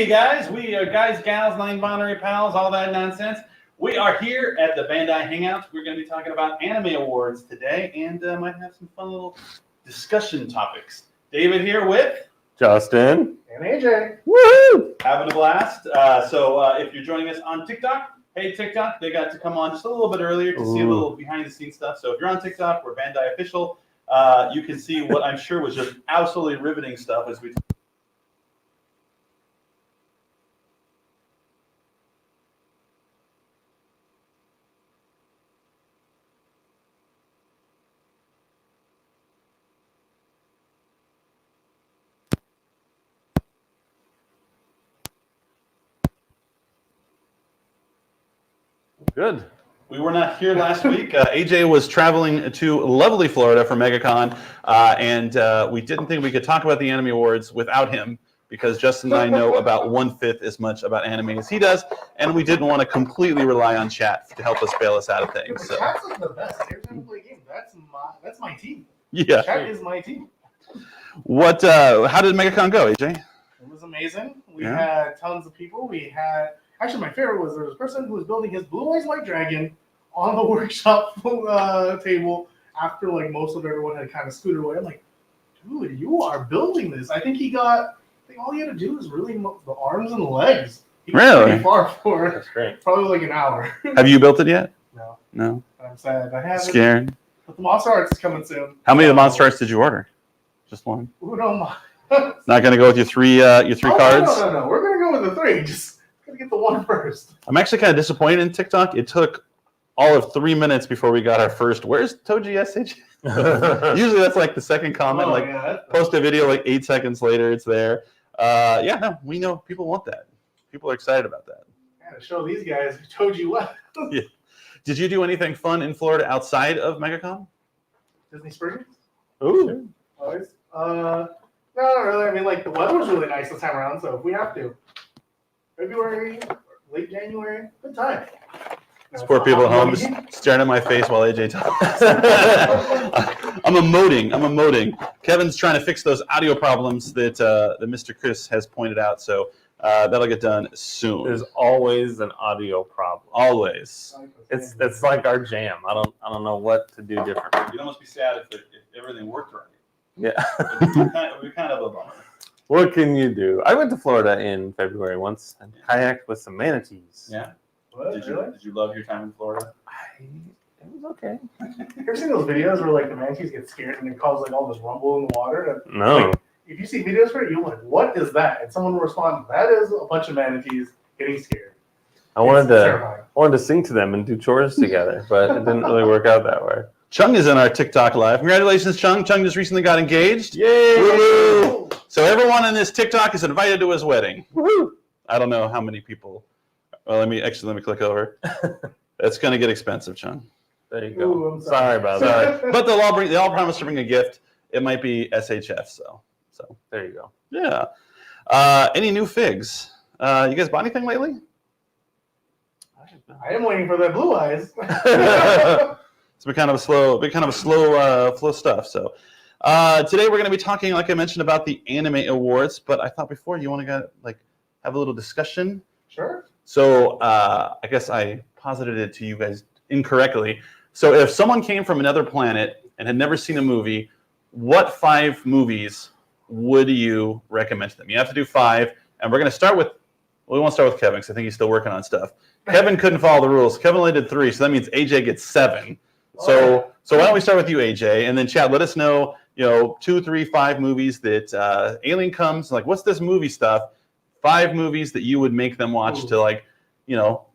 Hey guys, we are guys, gals, non-binary pals, all that nonsense. We are here at the Bandai Hangout. We're going to be talking about Anime Awards today and might have some fun little discussion topics. David here with Justin and AJ. Woohoo! Having a blast. So if you're joining us on TikTok, hey TikTok, they got to come on just a little bit earlier to see a little behind the scenes stuff. So if you're on TikTok, we're Bandai official. You can see what I'm sure was just absolutely riveting stuff as we. Good. We were not here last week. AJ was traveling to lovely Florida for MegaCon, and we didn't think we could talk about the Anime Awards without him because Justin and I know about 1/5 as much about anime as he does, and we didn't want to completely rely on chat to help us bail us out of things. So. Chat's like the best. Every time we play a game, that's my team. Yeah. Chat is my team. What? How did MegaCon go, AJ? It was amazing. We had tons of people. We had actually my favorite was there was a person who was building his Blue Eyes White Dragon on the workshop table after like most of everyone had kind of scooted away. I'm like, dude, you are building this. I think all he had to do was really the arms and the legs. He was Really? pretty far for That's great. probably like an hour. Have you built it yet? No, No. I'm sad. I haven't. Scared. But the Monster Arts is coming soon. How many of the Monster Arts did you order? Just one. Who don't mind? Not going to go with your three cards? No. We're going to go with the 3. Just going to get the 1 first. I'm actually kind of disappointed in TikTok. It took all of 3 minutes before we got our first. Where's Toji SH? Usually that's like the second comment. Post a video like 8 seconds later, it's there. We know people want that. People are excited about that. Yeah, to show these guys who Toji what. Yeah. Did you do anything fun in Florida outside of MegaCon? Disney Springs? Ooh. Always. No, not really. I mean, like, the weather was really nice this time around, so if we have to. February, late January, good time. These poor people at home just staring at my face while AJ talks. I'm emoting. Kevin's trying to fix those audio problems that Mr. Chris has pointed out, so that'll get done soon. There's always an audio problem. Always. It's like our jam. I don't know what to do different. You'd almost be sad if everything worked right. Yeah. It would be kind of a bummer. What can you do? I went to Florida in February once and kayaked with some manatees. Yeah. What? Did Really? you love your time in Florida? It was okay. You ever seen those videos where, like, the manatees get scared and it causes, like, all this rumble in the water? And, No. like, if you see videos for it, you're like, what is that? And someone will respond, that is a bunch of manatees getting scared. I wanted terrifying. to sing to them and do chores together, but it didn't really work out that way. Chung is in our TikTok live. Congratulations, Chung. Chung just recently got engaged. Yay! Woo! So everyone in this TikTok is invited to his wedding. Woo! I don't know how many people. Well, let me click over. That's going to get expensive, Chung. There you go. Ooh, I'm sorry about that. Sorry. But they all promise to bring a gift. It might be SHF, so There you go. yeah. Any new figs? You guys bought anything lately? I am waiting for that Blue Eyes. It's been kind of a slow stuff. So today we're going to be talking, like I mentioned, about the Anime Awards. But I thought before you want to have a little discussion. Sure. So I guess I posited it to you guys incorrectly. So if someone came from another planet and had never seen a movie, what 5 movies would you recommend to them? You have to do 5, and we're going to start with. Well, we won't start with Kevin because I think he's still working on stuff. Kevin couldn't follow the rules. Kevin only did 3, so that means AJ gets 7. So why don't we start with you, AJ, and then Chad, let us know, 2, 3, 5 movies that Alien comes, like, what's this movie stuff? 5 movies that you would make them watch to,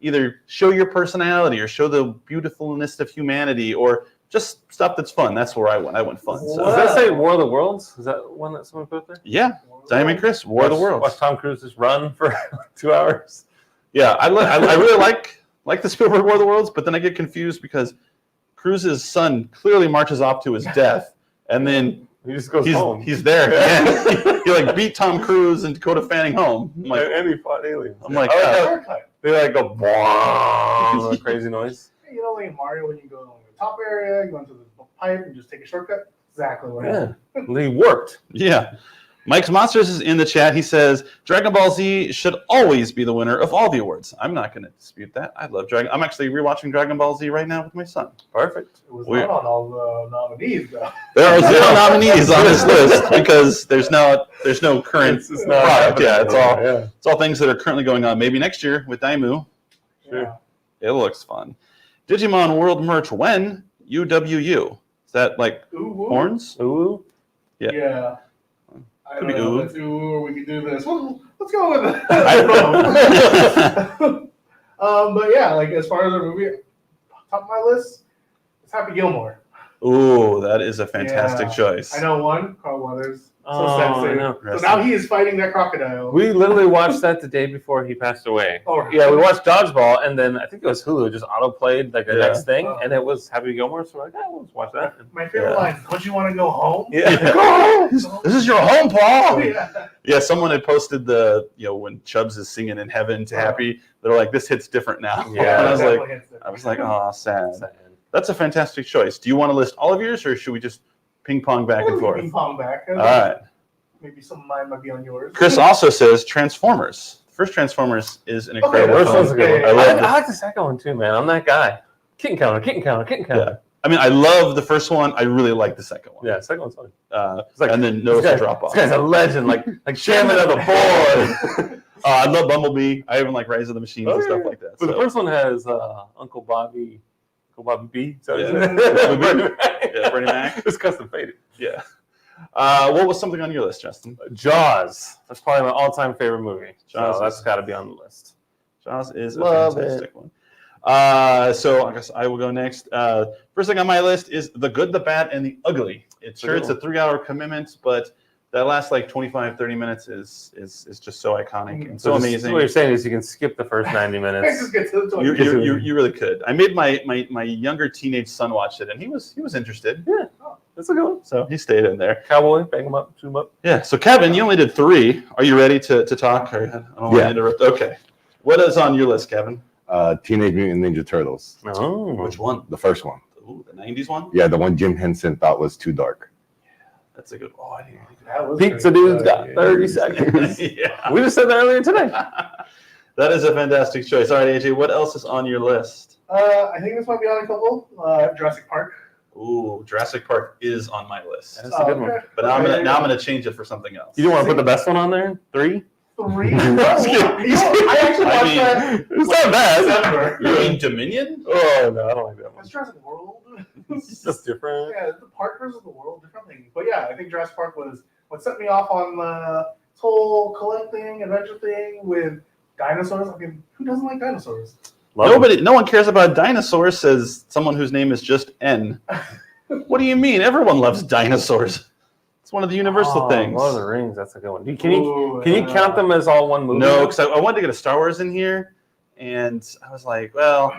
either show your personality or show the beautifulness of humanity or just stuff that's fun. That's where I went. I went fun. So. Does that say War of the Worlds? Is that one that someone put there? Yeah. Diamond Chris, War of the Worlds. Watch Tom Cruise just run for 2 hours. Yeah, I really like the Spielberg War of the Worlds, but then I get confused because Cruise's son clearly marches off to his death, and then he just goes home. He's there again. he beat Tom Cruise and Dakota Fanning home. I'm like, and he fought aliens. I'm like, they go a crazy noise. Like Mario, when you go to the top area, you go into the pipe and just take a shortcut. Exactly what happened. He worked. Yeah. Mike's Monsters is in the chat. He says Dragon Ball Z should always be the winner of all the awards. I'm not going to dispute that. I love Dragon. I'm actually rewatching Dragon Ball Z right now with my son. Perfect. It was not on all the nominees though. There are 0 nominees on this list because there's no current It's not product. Yeah, happening. it's all things that are currently going on. Maybe next year with Daimu, Yeah. it looks fun. Digimon World merch when UWU. Is that like Ooh, horns? Ooh. Yeah. Yeah. I Could don't be know. ooh. Let's do or we can do this. Let's go with it. But yeah, like as far as a movie, top of my list, it's Happy Gilmore. Ooh, that is a fantastic Yeah. choice. I know one, Carl Weathers. So Oh, I sensitive. know. So now he is fighting that crocodile. We literally watched that the day before he passed away. Oh, Yeah, we watched Dodgeball, and then I think it was Hulu just auto-played like the Yeah. next thing, Oh. and it was Happy Gilmore, so we're like, let's watch that. My favorite Yeah. line is, "Don't you want to go home?" Yeah. This is your home, Paul. Yeah. Yeah, someone had posted when Chubbs is singing in heaven to Happy. They're like, this hits different now. Yeah. And Definitely hits it. I was like, oh, sad. That's a fantastic choice. Do you want to list all of yours, or should we just ping pong back and forth? Ping pong back. All right. Maybe some of mine might be on yours. Chris also says Transformers. The first Transformers is an incredible that's film. First one's a good one. I love I like the second one too, man. I'm that guy. Kitten counter. Yeah. I mean, I love the first one. I really like the second one. Yeah, second one's funny. Like, and then notice the drop off. This guy's a legend, like chairman of the board. I love Bumblebee. I even like Rise of the Machines and stuff like that. But the So, first one has Uncle Bobby B. So Yeah. yeah, Bernie Mac. It's custom faded. yeah. What was something on your list, Justin? Jaws. That's probably my all-time favorite movie. Jaws So that's is- got to be on the list. Jaws is a Love fantastic one. So I guess I will go next. First thing on my list is The Good, the Bad, and the Ugly. It's a 3-hour commitment, but that last like 25, 30 minutes is just so iconic and so just- amazing. What you're saying is you can skip the first 90 Let's minutes. just get to the You, toy. you really could. I made my younger teenage son watch it, and he was interested. That's a good one. So he stayed in there. Cowboy, bang him up, shoot him up. Yeah. So Kevin, you only did 3. Are you ready to talk? Or, I don't want to interrupt. Okay. What is on your list, Kevin? Teenage Mutant Ninja Turtles. Oh. Which one? The first one. Ooh, the 90s one? Yeah, the one Jim Henson thought was too dark. That's a good. Oh, I didn't think That was Pizza pretty Dude's good. got 30 seconds. yeah. We just said that earlier today. That is a fantastic choice. All right, AJ, what else is on your list? I think this might be on a couple. Jurassic Park. Ooh, Jurassic Park is on my list. That's a good one. But now I'm gonna change it for something else. You don't want to put the best one on there? 3? 3. Just kidding. I actually I watched mean, that. It's not bad. December. You mean Dominion? Oh, no, I don't like that one. That's Jurassic World. It's just different. Yeah, the park versus the world, different things. But yeah, I think Jurassic Park was what set me off on this whole collecting adventure thing with dinosaurs. I mean, who doesn't like dinosaurs? No one cares about dinosaurs, says someone whose name is just N. What do you mean? Everyone loves dinosaurs. It's one of the universal things. Lord of the Rings, that's a good one. Can you Ooh, count them as all one movie? No, because I wanted to get a Star Wars in here, and I was like, well,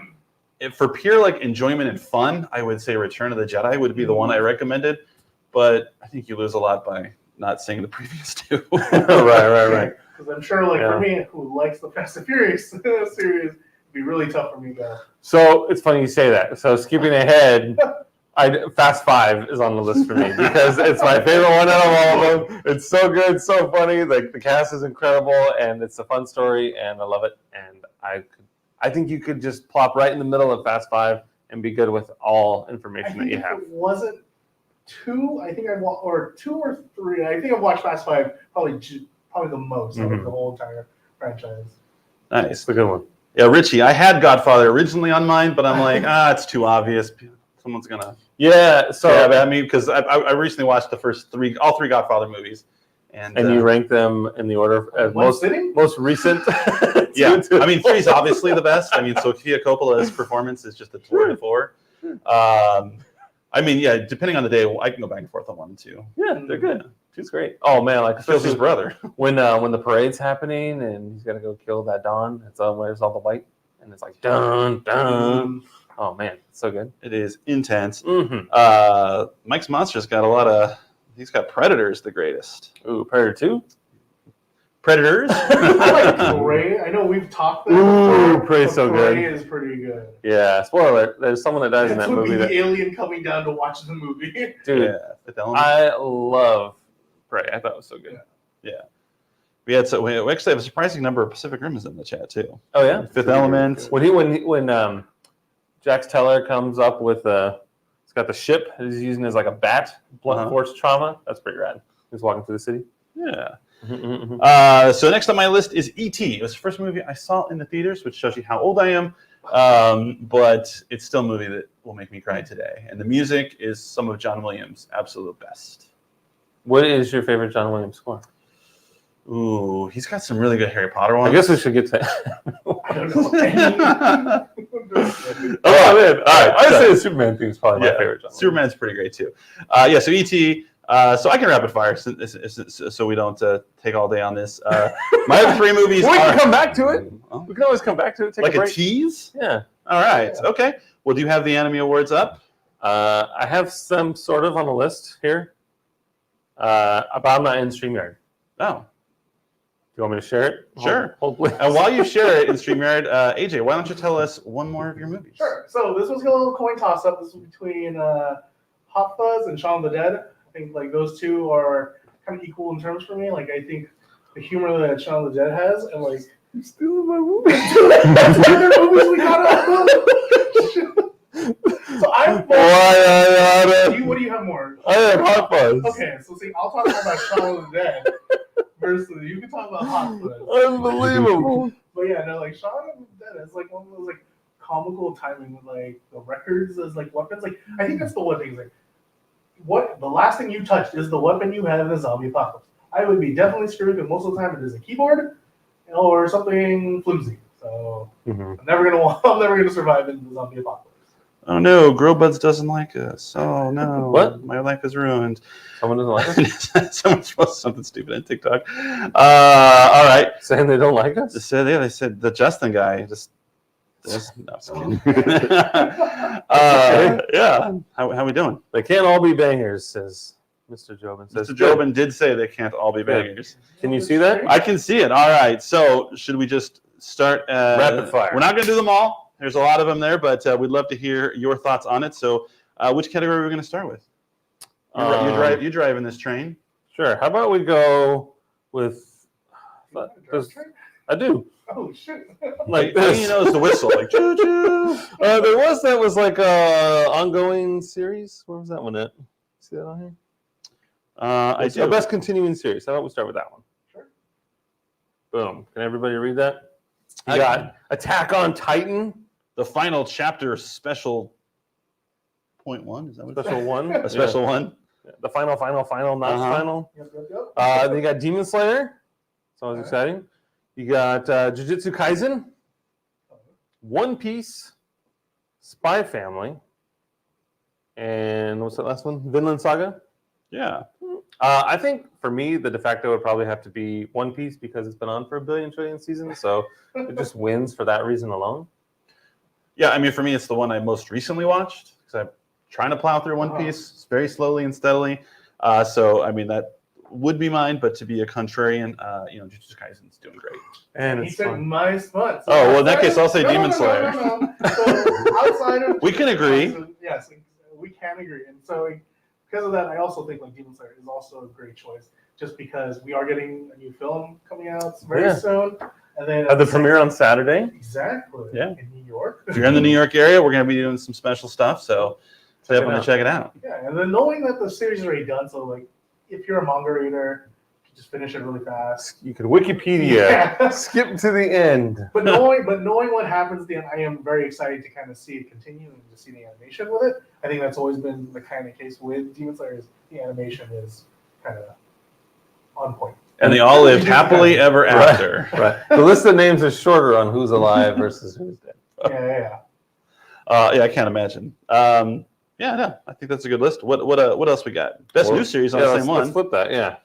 if for pure like enjoyment and fun, I would say Return of the Jedi would be the one I recommended. But I think you lose a lot by not seeing the previous two. right. Because I'm sure, like for me, who likes the Fast and Furious series, it'd be really tough for me to. So it's funny you say that. So skipping ahead, Fast 5 is on the list for me because it's my favorite one out of all of them. It's so good, so funny. Like the cast is incredible, and it's a fun story, and I love it. And I think you could just plop right in the middle of Fast 5 and be good with all information that you have. It wasn't 2. I think or 2 or 3. I think I've watched Fast 5 probably the most out of the whole entire franchise. Nice. It's a good one. Yeah, Richie, I had Godfather originally on mine, but I'm like, it's too obvious. Someone's gonna So at me because I recently watched all three Godfather movies, and you rank them in the order of most recent. Yeah, I mean 3 is obviously the best. I mean Sofia Coppola's performance is just a tour de force. I mean, yeah, depending on the day, I can go back and forth on 1 and 2. Yeah, they're good. She's great. Oh man, like Especially his brother. when the parade's happening and he's gonna go kill that Don. It's wears all the white and it's like dun dun. Oh man, it's so good. It is intense. Mm-hmm. Mike's Monster's got he's got Predators, the greatest. Ooh, Predator 2. Predators? I like Prey. I know we've talked about Ooh, before, Prey's but so good. Prey is pretty good. Yeah, spoiler alert. There's someone that dies in This that would movie. be the alien coming down to watch the movie. Dude, Yeah, Fifth Element. I love Prey. I thought it was so good. We actually have a surprising number of Pacific Rims in the chat too. Oh yeah. Fifth Element. When Jax Teller comes up with he's got the ship he's using as like a bat, blunt force trauma. That's pretty rad. He's walking through the city. Yeah. So next on my list is E.T. It was the first movie I saw in the theaters, which shows you how old I am. But it's still a movie that will make me cry today. And the music is some of John Williams' absolute best. What is your favorite John Williams score? Ooh, he's got some really good Harry Potter ones. I guess we should get to. I don't know. Oh man! All right, I'd say the Superman theme is probably my favorite. John Superman's pretty great too. So E.T. So I can rapid fire so we don't take all day on this. My other three movies we are... can come back to it. We can always come back to it. Take like a break. a tease? Yeah. All right. Okay. Well, do you have the Anime Awards up? I have some sort of on the list here. But I'm not in StreamYard. Oh. You want me to share it? Sure. Hold please. And while you share it in StreamYard, AJ, why don't you tell us one more of your movies? Sure. So this was a little coin toss up. This was between Hot Fuzz and Shaun of the Dead. I think like those two are kind of equal in terms for me. Like I think the humor that Shaun of the Dead has, and like You're stealing my movie. that's one of the movies we got. So I'm. What do you have more? I have Hot Fuzz. Okay, so see, I'll talk about Shaun of the Dead versus you can talk about Hot Fuzz. Unbelievable. But yeah, no, like Shaun of the Dead is like one of those like comical timing with like the records as like weapons. Like I think that's the one thing. Like what the last thing you touched is the weapon you have in a zombie apocalypse. I would be definitely screwed because most of the time it is a keyboard or something flimsy. So I'm never gonna survive in the zombie apocalypse. Oh no, Growbuds doesn't like us. Oh no. What? My life is ruined. Someone doesn't like us? Someone's posted something stupid on TikTok. All right. Saying they don't like us? They said the Justin guy just no, just kidding. Yeah. How we doing? They can't all be bangers, says Mr. Jobin. Mr. Jobin did say they can't all be bangers. Can you see that? I can see it. All right. So should we just start? Rapid fire. We're not going to do them all. There's a lot of them there, but we'd love to hear your thoughts on it. So which category are we going to start with? You drive in this train. Sure. How about we go with... I do. Oh shit! Like this. You know, it's the whistle. Like choo choo. There was like a ongoing series. Where was that one at? See that on here? I It's do. the best continuing series. How about we start with that one? Sure. Boom. Can everybody read that? You got Attack on Titan. The final chapter special .1. Is that what it's Special one. A special one. Yeah. The final, not final. Yep. Then you got Demon Slayer. It's always exciting. You got Jujutsu Kaisen, One Piece, Spy Family, and what's that last one? Vinland Saga. Yeah. I think for me, the de facto would probably have to be One Piece because it's been on for a billion trillion seasons, so it just wins for that reason alone. Yeah, I mean, for me, it's the one I most recently watched because I'm trying to plow through One Piece very slowly and steadily. So, I mean, that would be mine, but to be a contrarian, Jujutsu Kaisen's doing great. And He it's said fun. my spot. Oh, well, in that case, I'll say Demon Slayer. No. So outside of We can agree. Yes, we can agree, and so because of that, I also think like Demon Slayer is also a great choice, just because we are getting a new film coming out very soon, and then At the premiere on Saturday. exactly Yeah. in New York. If you're in the New York area, we're going to be doing some special stuff, so definitely check it out. Yeah, and then knowing that the series is already done, so like if you're a manga reader, you can just finish it really fast. You could Wikipedia, skip to the end. But knowing what happens, then I am very excited to kind of see it continue and to see the animation with it. I think that's always been the kind of case with Demon Slayer. Is the animation is kind of on point. And they all lived happily ever after. Right. The list of names is shorter on who's alive versus who's dead. Yeah. Yeah, I can't imagine. Yeah, no, I think that's a good list. What else we got? Best new series on the same one. Let's flip that. Yeah.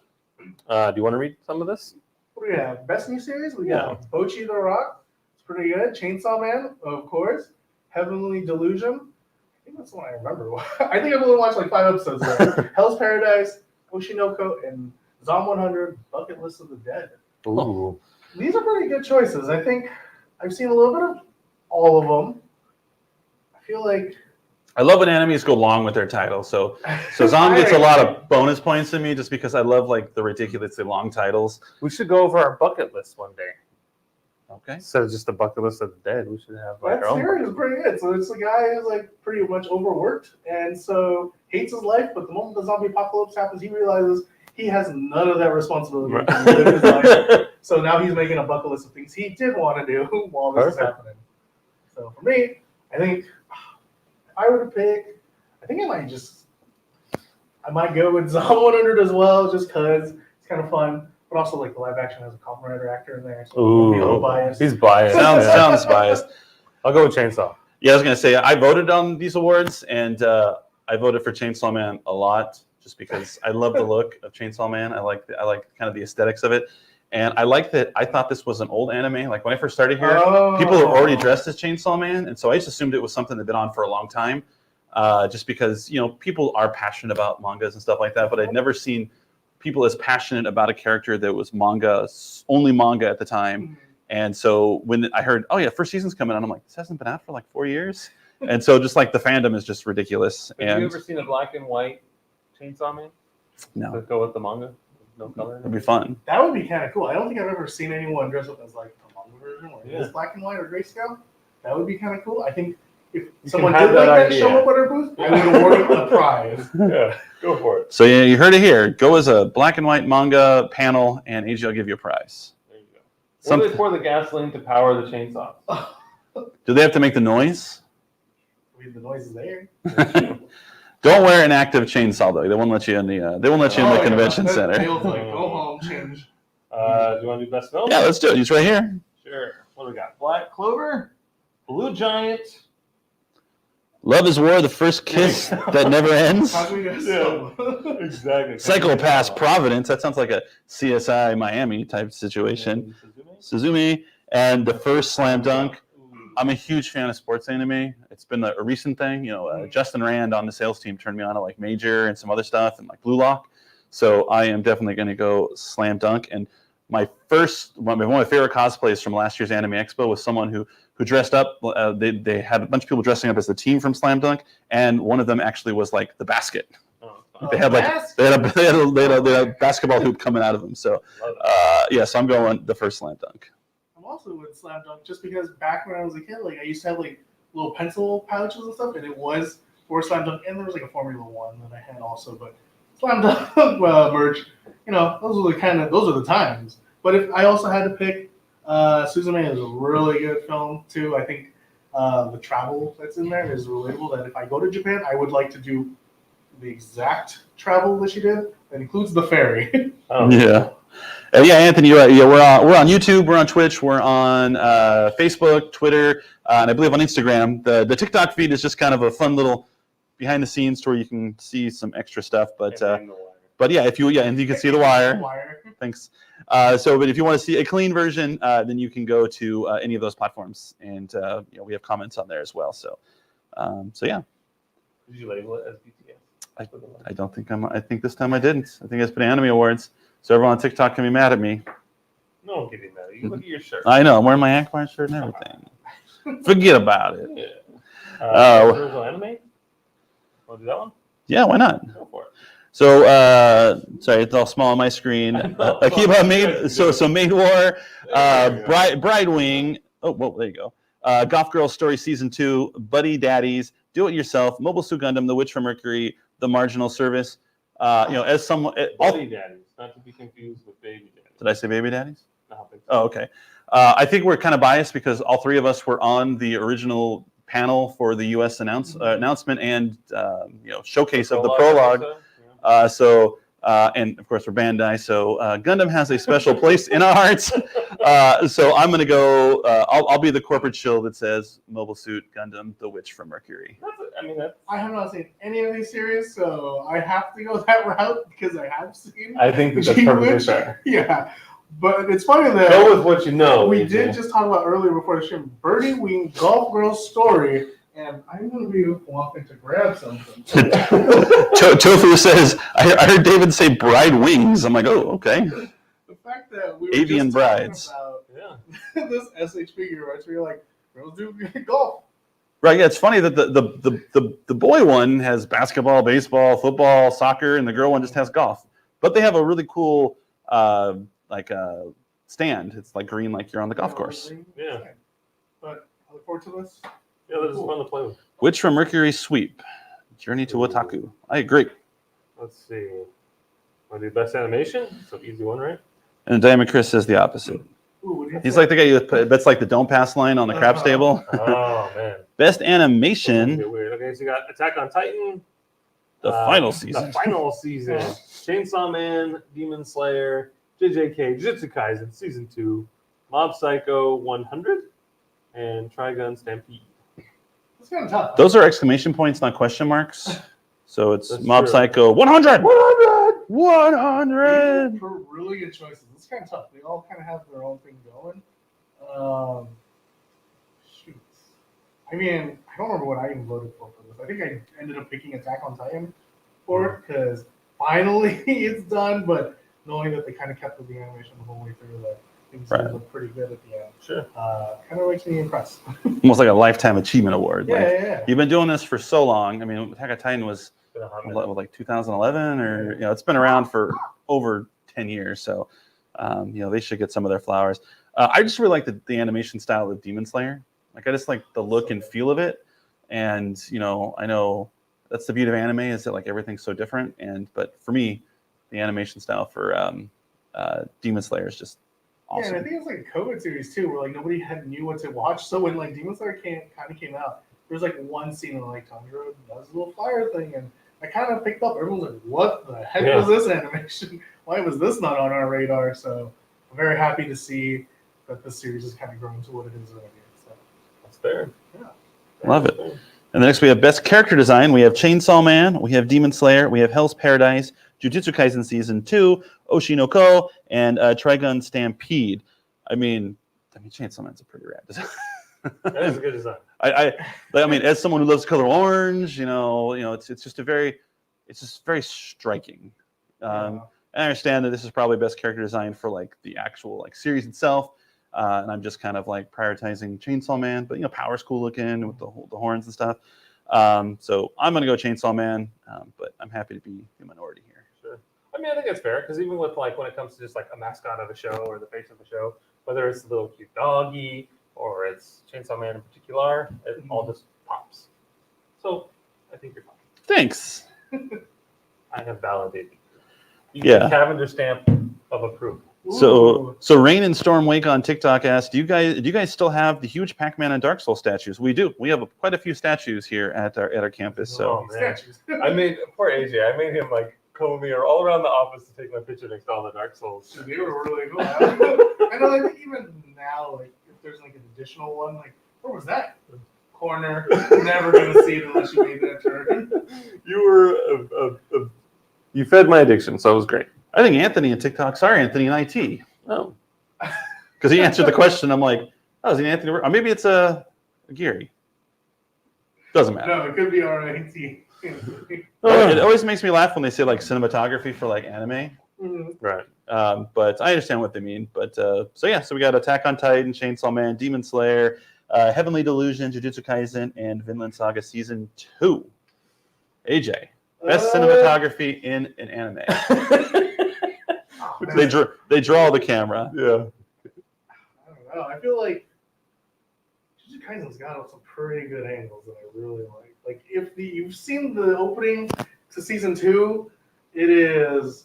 Do you want to read some of this? What do we have? Best new series? We got Bocchi the Rock. It's pretty good. Chainsaw Man, of course. Heavenly Delusion. I think that's the one I remember. I think I've only watched like 5 episodes there. Hell's Paradise, Oshinoko, and Zom 100, Bucket List of the Dead. Ooh. These are pretty good choices. I think I've seen a little bit of all of them. I feel like I love when animes go long with their title. So Zom gets a lot of bonus points in me just because I love like the ridiculously long titles. We should go over our bucket list one day. Okay. Instead of just a bucket list of the dead, we should have like That our own. series is pretty good. So it's a guy who's like pretty much overworked and so hates his life, but the moment the zombie apocalypse happens, he realizes he has none of that responsibility Right. to live his life. So now he's making a bucket list of things he did want to do while this is Perfect. happening. So for me, I think if I were to pick, I think I might go with Zom 100 as well, just because it's kind of fun. But also, like the live action has a Kamen Rider actor in there, so I'm gonna be a little biased. He's biased. Sounds biased. I'll go with Chainsaw. Yeah, I was gonna say I voted on these awards, and I voted for Chainsaw Man a lot just because I love the look of Chainsaw Man. I like kind of the aesthetics of it, and I like that. I thought this was an old anime. Like when I first started here, people were already dressed as Chainsaw Man, and so I just assumed it was something that'd been on for a long time, just because people are passionate about mangas and stuff like that. But I'd never seen people as passionate about a character that was only manga at the time. And so when I heard, oh yeah, first season's coming out, I'm like, this hasn't been out for like 4 years. And so just like the fandom is just ridiculous. Have you ever seen a black and white Chainsaw Man? No, To go with the manga? No color? it'd be fun. That would be kind of cool. I don't think I've ever seen anyone dress up as like the manga version, like Yeah. this black and white or grayscale. That would be kind of cool. I think if You someone can have did like that that idea. show up at our booth, I would award him a prize. Yeah, go for it. So yeah, you heard it here. Go as a black and white manga panel, and AG will give you a prize. There you go. Where do they pour the gasoline to power the chainsaw? Do they have to make the noise? I mean, the noise is there. Don't wear an active chainsaw though. They won't let you in the. They won't let you in the convention That center. feels like, go home, change. Do you want to do best film? Yeah, let's do it. He's right here. Sure. What do we got? Black Clover, Blue Giant. Love is War, the first kiss that never ends. How do we go? So? Exactly. Psychopath Providence. That sounds like a CSI Miami type situation. Suzumi and the first Slam Dunk. I'm a huge fan of sports anime. It's been a recent thing. Justin Rand on the sales team turned me on to like Major and some other stuff and like Blue Lock. So I am definitely going to go Slam Dunk. And one of my favorite cosplays from last year's Anime Expo was someone who dressed up. They had a bunch of people dressing up as the team from Slam Dunk, and one of them actually was like the basket. They had a basketball hoop coming out of them. So so I'm going the first Slam Dunk. I'm also with Slam Dunk just because back when I was a kid, like I used to have like little pencil pouches and stuff, and it was for Slam Dunk, and there was like a Formula One that I had also. But Slam Dunk merch, those are the times. But if I also had to pick, Suzume is a really good film too. I think the travel that's in there is relatable. That if I go to Japan, I would like to do the exact travel that she did. That includes the ferry. Yeah. Anthony, we're on YouTube, we're on Twitch, we're on Facebook, Twitter, and I believe on Instagram. The TikTok feed is just kind of a fun little behind the scenes to where you can see some extra stuff. But yeah, and you can see the wire. Thanks. But if you want to see a clean version, then you can go to any of those platforms, and we have comments on there as well. So yeah. Did you label it as BTS? I don't think I think this time I didn't. I think I just put Anime Awards. So everyone on TikTok can be mad at me. No one can be mad at you. Look at your shirt. I know. I'm wearing my Akbar shirt and everything. Forget about it. Yeah. Original anime? Want to do that one? Yeah, why not? Go for it. So, sorry, it's all small on my screen. Akiba Maid War, Bride Wing. Oh, well, there you go. Golf Girl Story Season 2, Buddy Daddies, Do It Yourself, Mobile Suit Gundam, The Witch from Mercury, The Marginal Service. As someone, Buddy Daddies, not to be confused with Baby Daddies. Did I say Baby Daddies? I don't think so. Oh, okay. I think we're kind of biased because all three of us were on the original panel for the U.S. announcement and showcase of the prologue. And of course, we're Bandai, so Gundam has a special place in our hearts. So I'm going to go, I'll be the corporate shill that says Mobile Suit Gundam, The Witch from Mercury. I have not seen any of these series, so I have to go that route because I have seen. I think that's perfectly fair. Yeah, but it's funny that go with what you know. We did just talk about earlier before the stream, Birdie Wing Golf Girl Story, and I'm going to be walking to grab something. Tofu says, I heard David say bride wings. I'm like, oh, okay. The fact that we were Avian just talking brides. about this SH figure, right? So you're like, girls do golf. Right. Yeah, it's funny that the boy one has basketball, baseball, football, soccer, and the girl one just has golf. But they have a really cool stand. It's like green, like you're on the golf course. Yeah. But I look forward to this. Yeah, this is fun to play with. Witch from Mercury Sweep, Journey to Wataku. I agree. Let's see. Want to do best animation? So easy one, right? And Diamond Chris says the opposite. Ooh, He's like the guy who bets like the don't pass line on the craps table. Oh man. Best That's animation, weird. Okay, so you got Attack on Titan. the final season. The final season. Chainsaw Man, Demon Slayer, JJK, Jujutsu Kaisen Season 2, Mob Psycho 100, and Trigun Stampede. It's kind of tough. Those are exclamation points, not question marks. So it's That's Mob true. Psycho 100! 100! For really good choices. It's kind of tough. They all kind of have their own thing going. Shoot. I mean, I don't remember what I even voted for this. I think I ended up picking Attack on Titan for it because finally it's done, but knowing that they kind of kept with the animation the whole way through, that things Right. look pretty good at the end. Sure. Kind of makes me impressed. Almost like a lifetime achievement award. Yeah, Like, yeah. you've been doing this for so long. I mean, Attack on Titan was Been a hot minute. like 2011, or it's been around for over 10 years. So they should get some of their flowers. I just really like the animation style of Demon Slayer. Like I just like the look and feel of it. And I know that's the beauty of anime is that like everything's so different. But for me, the animation style for Demon Slayer is just awesome. Yeah, and I think it was like a COVID series too, where like nobody knew what to watch. So when like Demon Slayer kind of came out, there was like one scene where like Tanjiro does a little fire thing, and I kind of picked up. Everyone's like, "What the heck was this animation? Why was this not on our radar?" So I'm very happy to see that the series is kind of growing to what it is right here. So That's fair. yeah, Love it. And the next we have Best Character Design. We have Chainsaw Man, we have Demon Slayer, we have Hell's Paradise, Jujutsu Kaisen Season 2, Oshinoko, and Trigun Stampede. I mean, Chainsaw Man's a pretty rad design. That is a good design. I mean, as someone who loves color orange, it's just very striking. I understand that this is probably best character design for like the actual like series itself, and I'm just kind of like prioritizing Chainsaw Man, but power's cool looking with the horns and stuff. So I'm gonna go Chainsaw Man, but I'm happy to be the minority here. Sure. I mean, I think it's fair because even with like when it comes to just like a mascot of a show or the face of the show, whether it's the little cute doggy or it's Chainsaw Man in particular, it all just pops. So I think you're fine. Thanks. I have validated. Yeah. Cavendish stamp of approval. Ooh. So Rain and Storm Wake on TikTok asked, do you guys still have the huge Pac-Man and Dark Souls statues? We do. We have quite a few statues here at our campus. So Oh, man. statues. I made poor AJ. I made him like comb me all around the office to take my picture next to all the Dark Souls. They were really cool. I know. I think even now, like if there's like an additional one, like where was that corner? Never gonna see it unless you made that turn. You were you fed my addiction, so it was great. I think Anthony and TikTok. Sorry, Anthony and IT, Oh, because he answered the question. I'm like, oh, is it Anthony? Or maybe it's a Geary. Doesn't matter. No, it could be RIT. It always makes me laugh when they say like cinematography for like anime. right. But I understand what they mean. But so we got Attack on Titan, Chainsaw Man, Demon Slayer, Heavenly Delusion, Jujutsu Kaisen, and Vinland Saga Season 2. AJ, best cinematography in an anime. They draw the camera. Yeah. I don't know. I feel like Jujutsu Kaisen's got some pretty good angles that I really like. Like if you've seen the opening to season 2, it is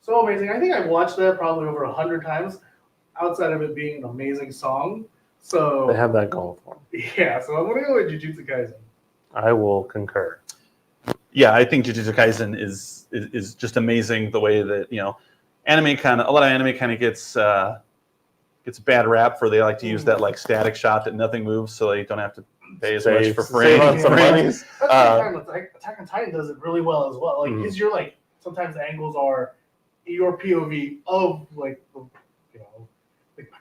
so amazing. I think I've watched that probably over 100 times, outside of it being an amazing song. So They have that going for them. yeah, so I'm gonna go with Jujutsu Kaisen. I will concur. Yeah, I think Jujutsu Kaisen is just amazing. The way that a lot of anime kind of gets a bad rap for they like to use that like static shot that nothing moves, so they don't have to pay as much for Save on frames. some monies. That's the time Attack on Titan does it really well as well. Like, because you're like sometimes the angles are your POV of like the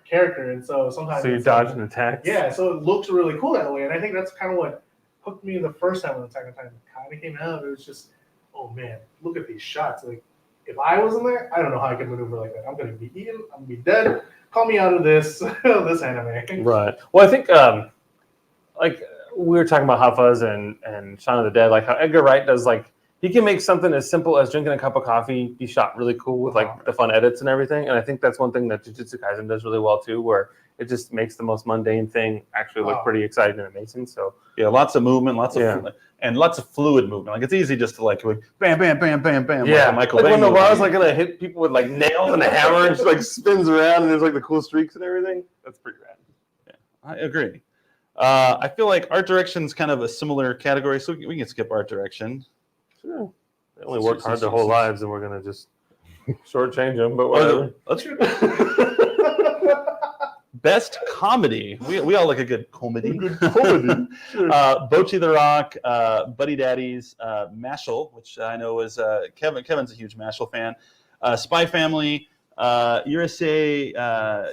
character, and so sometimes So you're it's like- dodging attacks. Yeah, so it looks really cool that way, and I think that's kind of what hooked me the first time when Attack on Titan kind of came out. It was just, oh man, look at these shots. Like, if I was in there, I don't know how I could maneuver like that. I'm gonna be eaten. I'm gonna be dead. Call me out of this this anime. Right. Well, I think like we were talking about Hot Fuzz and Shaun of the Dead, like how Edgar Wright does, like, he can make something as simple as drinking a cup of coffee be shot really cool with like the fun edits and everything. And I think that's one thing that Jujutsu Kaisen does really well too, where it just makes the most mundane thing actually look pretty exciting and amazing. So yeah, lots of movement, lots of fluid movement. Like it's easy just to like bam, bam, bam, bam, bam. Yeah, like Michael like Bay when movie. Navarro's like gonna hit people with like nails and a hammer and just like spins around and there's like the cool streaks and everything. That's pretty rad. I agree. I feel like art direction is kind of a similar category, so we can skip art direction. Sure. They only worked hard their whole lives, and we're gonna just shortchange them. But whatever. Best comedy. We all like a good comedy. Good comedy. Sure. Bocchi the Rock, Buddy Daddies, Mashal, which I know is Kevin. Kevin's a huge Mashal fan. Spy Family, Urusei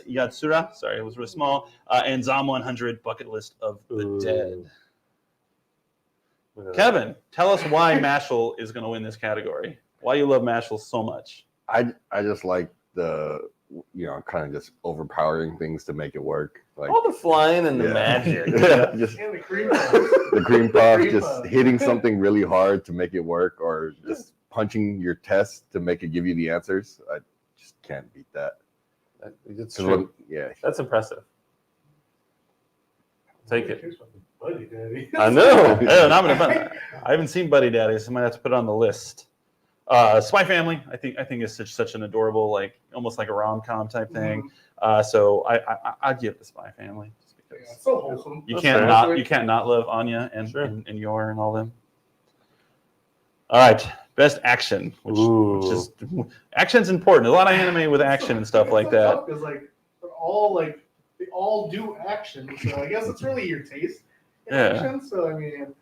Yatsura. Sorry, it was really small. And Zom 100, Bucket List of the Dead. Kevin, tell us why Mashal is going to win this category. Why you love Mashal so much? I just like the kind of just overpowering things to make it work. Like all the flying and the magic. Just And the cream puff. the cream puff, Cream just puff. hitting something really hard to make it work, or just punching your test to make it give you the answers. I just can't beat that. It's 'Cause true. yeah. That's impressive. Take it. Buddy Daddy. I know. I haven't seen Buddy Daddies. I might have to put it on the list. Spy Family, I think is such an adorable, like almost like a rom-com type thing. So I'd give the Spy Family just Yeah, because it's so wholesome. you That's can't not love Anya and Sure. and Yor and all them. All right, best action, which is action's important. A lot of anime with action and stuff like that. Because they all do action, so I guess it's really your taste in action. So I mean,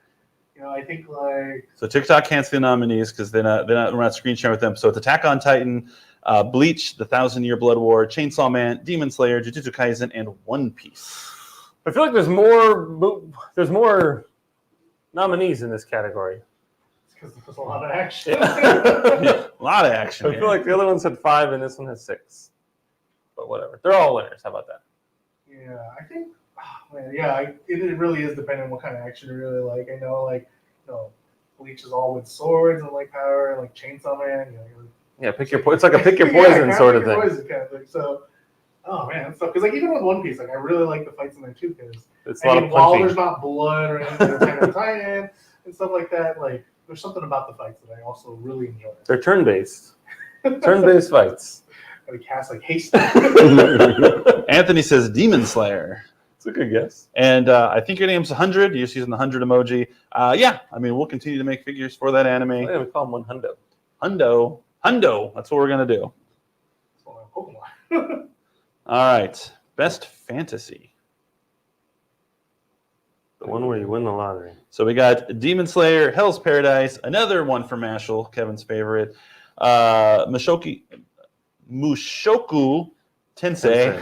I think like So TikTok can't see the nominees because we're not screen sharing with them. So it's Attack on Titan, Bleach, The 1,000-Year Blood War, Chainsaw Man, Demon Slayer, Jujutsu Kaisen, and One Piece. I feel like there's more nominees in this category. it's because there's a lot of action. A lot of action. I feel like the other ones had 5 and this one has 6. But whatever. They're all winners. How about that? Yeah, I think. It really is depending on what kind of action you really like. I know, Bleach is all with swords and like power, and like Chainsaw Man. Yeah, it's like a pick your poison sort of thing. Poison kind of thing. So, oh man, so because like even with One Piece, like I really like the fights in there too. Because It's a lot of while punching. there's not blood or anything, Attack on Titan and stuff like that, like there's something about the fights that I also really enjoy. They're turn-based. Turn-based fights. They cast like haste. Anthony says Demon Slayer. It's a good guess. And I think your name's 100. You're just using the 100 emoji. Yeah, I mean, we'll continue to make figures for that anime. Yeah, we call them 100. Hundo. That's what we're going to do. Pokemon. All right. Best fantasy. The one where you win the lottery. So we got Demon Slayer, Hell's Paradise, another one for Mashal, Kevin's favorite. Mushoku Tensei.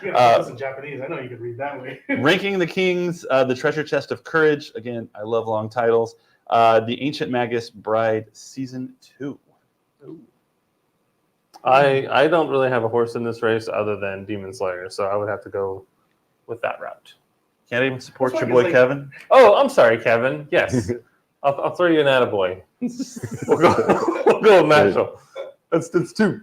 You gotta put this in Japanese. I know you could read that way. Ranking the Kings, The Treasure Chest of Courage. Again, I love long titles. The Ancient Magus Bride Season 2. I don't really have a horse in this race other than Demon Slayer, so I would have to go with that route. Can't even support That's your why boy it's Kevin. Oh, I'm sorry, Kevin. Yes. I'll throw you an attaboy. We'll go with Mashal. That's 2.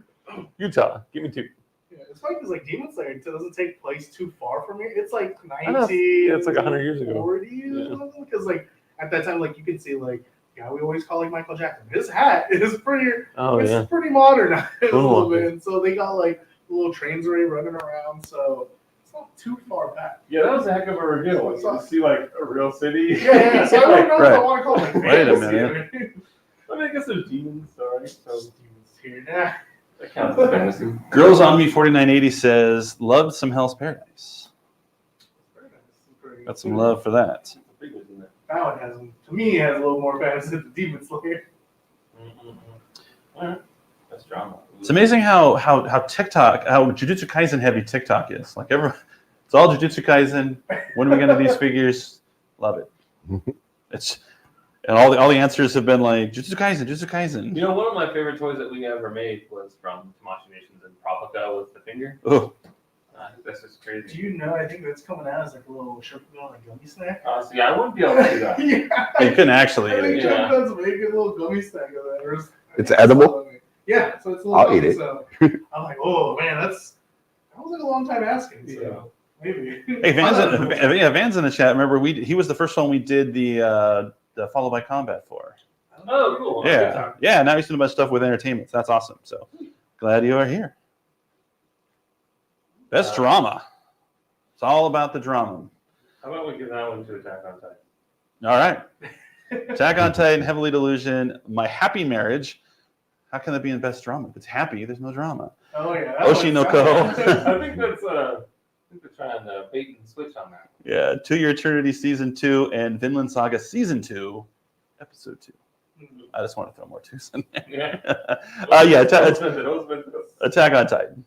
Utah. Give me 2. Yeah, it's funny because like Demon Slayer doesn't take place too far from here. It's like I know. 90. Yeah, it's like 100 years ago. 40 because like at that time, like you can see like we always call like Michael Jackson. His hat is pretty. Oh, it's yeah. pretty modern a little Moonwalking. bit. And so they got like little trains already running around. So it's not too far back. Yeah, that was a heck of a reveal. You see like a real city. Yeah. So I don't know if I Right. want to call it like Wait a fantasy. minute. I mean, I guess there's demons, alright. So Demons here. Yeah. that counts as fantasy. Girls on Me 4980 says, loved some Hell's Paradise. Got some love for that. That one has, to me, has a little more fantasy than Demon Slayer. That's drama. It's amazing how TikTok, how Jujutsu Kaisen heavy TikTok is. Like it's all Jujutsu Kaisen. When are we gonna do these figures? Love it. And all the answers have been like Jujutsu Kaisen. You know, one of my favorite toys that we ever made was from Tamashii Nations and Propica with the finger. Oh, That's just Do crazy. you know? I think that's coming out as like a little Shokugan like gummy snack. Honestly, I wouldn't be able to do that. Yeah. You couldn't actually I eat think it. Yeah. Shokugan's making a little gummy snack of that. It's edible? Yeah, so it's a little I'll gummy, eat it. So I'm like, oh man, that was like a long time asking. So Yeah. maybe. Hey, Van's in the chat. Remember, he was the first one we did the Followed by Combat for. Oh, cool. Good Yeah, time. yeah. Now he's doing a bunch of stuff with entertainment. That's awesome. So glad you are here. Best drama. It's all about the drama. How about we give that one to Attack on Titan? All right. Attack on Titan, Heavenly Delusion, My Happy Marriage. How can that be in best drama? If it's happy, there's no drama. Oh yeah. Oshinoko. I think that's I think they're trying to bait and switch on that. Yeah, To Your Eternity Season 2 and Vinland Saga Season 2, Episode 2. I just want to throw more twos in there. Yeah. Yeah, Those Attack on Titan.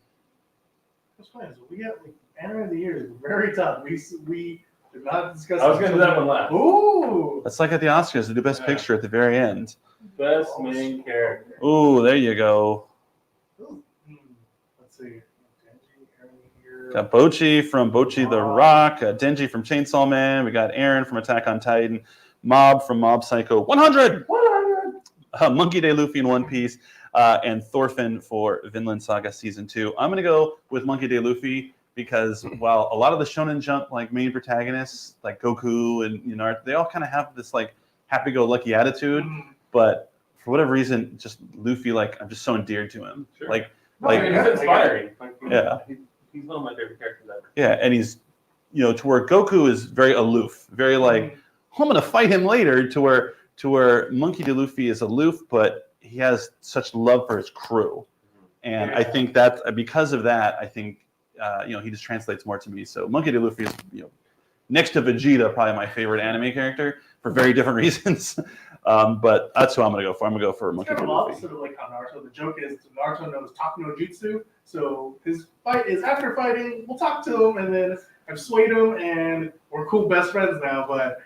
What's funny is we got like anime of the year is very tough. We did not discuss. I was going to do that one last. Ooh. That's like at the Oscars, they do Best Yeah. Picture at the very end. Best main character. Ooh, there you go. Let's see. Got Bochi from Bochi the Rock, Denji from Chainsaw Man. We got Aaron from Attack on Titan, Mob from Mob Psycho 100, 100. Monkey D. Luffy in One Piece, and Thorfinn for Vinland Saga Season 2. I'm going to go with Monkey D. Luffy because while a lot of the Shonen Jump like main protagonists, like Goku and they all kind of have this like happy-go-lucky attitude, but for whatever reason, just Luffy, like I'm just so endeared to him. Sure. Like, He's inspiring. Yeah. He's one of my favorite characters ever. yeah, and he's, to where Goku is very aloof, very like, I'm gonna fight him later. To where Monkey D. Luffy is aloof, but he has such love for his crew, and I think that because of that, I think he just translates more to me. So Monkey D. Luffy is next to Vegeta, probably my favorite anime character for very different reasons. But that's who I'm gonna go for. I'm gonna go for It's Monkey kind D. of Luffy. opposite of like how Naruto. The joke is Naruto knows talk no jutsu, so his fight is after fighting, we'll talk to him, and then I've swayed him, and we're cool best friends now. But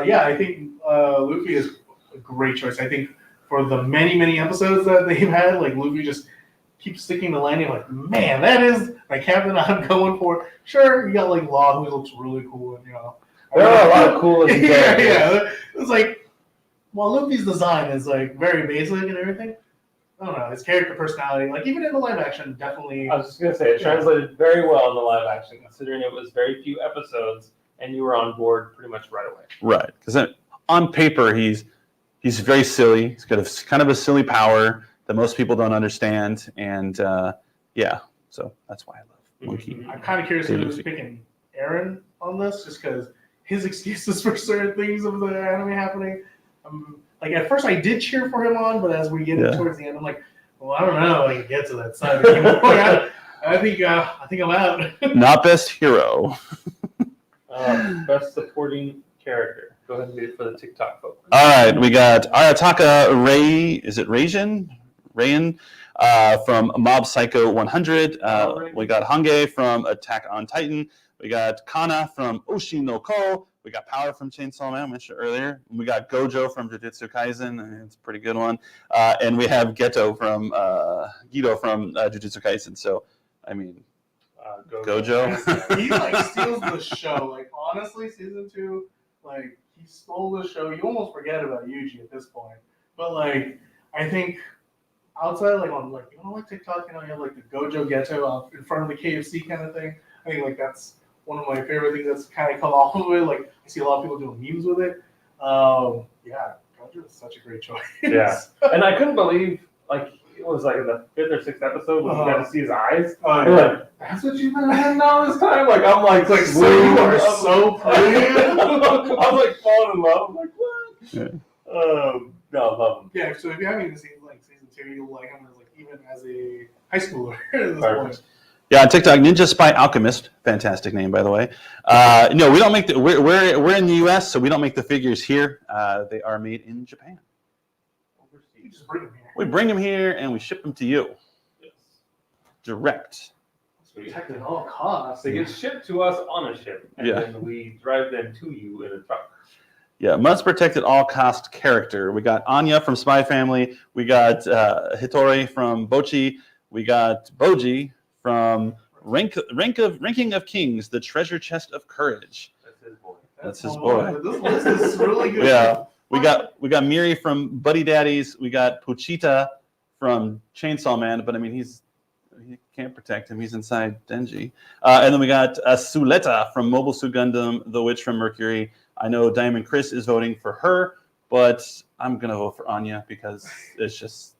yeah, I think Luffy is a great choice. I think for the many episodes that they've had, like Luffy just keeps sticking the landing. Like, man, that is like captain I'm going for. Sure, you got like Law, who looks really cool, and There are a lot of cool looking yeah, characters. yeah. It's like, while Luffy's design is like very basic and everything, I don't know, his character personality, like even in the live action, definitely. I was just going to say, it translated very well in the live action, considering it was very few episodes, and you were on board pretty much right away. Right, because on paper he's very silly. He's got kind of a silly power that most people don't understand, and yeah, so that's why I love Monkey. I'm kind of curious who's picking Aaron on this, just because his excuses for certain things of the anime happening. Like at first I did cheer for him on, but as we get towards the end, I'm like, well, I don't know. I can get to that side anymore. I think I'm out. Not best hero. Best supporting character. Go ahead and read it for the TikTok folks. All right, we got Arataka Ray. Is it Rayan? From Mob Psycho 100. We got Hange from Attack on Titan. We got Kana from Oshinoko. We got Power from Chainsaw Man, I mentioned earlier. We got Gojo from Jujutsu Kaisen. It's a pretty good one. And we have Guido from Jujutsu Kaisen. So, I mean, Gojo. He like steals the show. Like honestly, season 2, like he stole the show. You almost forget about Yuji at this point. But like, I think outside like on like TikTok, you have like the Gojo Ghetto in front of the KFC kind of thing. I think like that's one of my favorite things that's kind of come off of it. Like I see a lot of people doing memes with it. Yeah, Gojo is such a great choice. Yeah, and I couldn't believe like it was like in the 5th or 6th episode when you got to see his eyes. Yeah. Like, that's what you've been having all this time. Like I'm like, It's like so you are so pretty. I'm like falling in love. I'm like what? Yeah. No, I love him. Yeah, so if you haven't even seen like season 2, you'll like him as like even as a high schooler at this Perfect. point. Yeah, on TikTok, Ninja Spy Alchemist, fantastic name by the way. No, we don't make we're in the U.S., so we don't make the figures here. They are made in Japan. You just bring him here. We bring them here and we ship them to you Yes. direct. Protected at all costs. They get shipped to us on a ship, and Yeah. then we drive them to you in a truck. Yeah, must protect at all cost character. We got Anya from Spy Family. We got Hitori from Bochi. We got Boji from Ranking of Kings, the Treasure Chest of Courage. That's his boy. That's his boy. This list is really good. Yeah, we got Miri from Buddy Daddies. We got Pochita from Chainsaw Man, but I mean he can't protect him. He's inside Denji. And then we got Suleta from Mobile Suit Gundam, the Witch from Mercury. I know Diamond Chris is voting for her, but I'm gonna vote for Anya because it's just.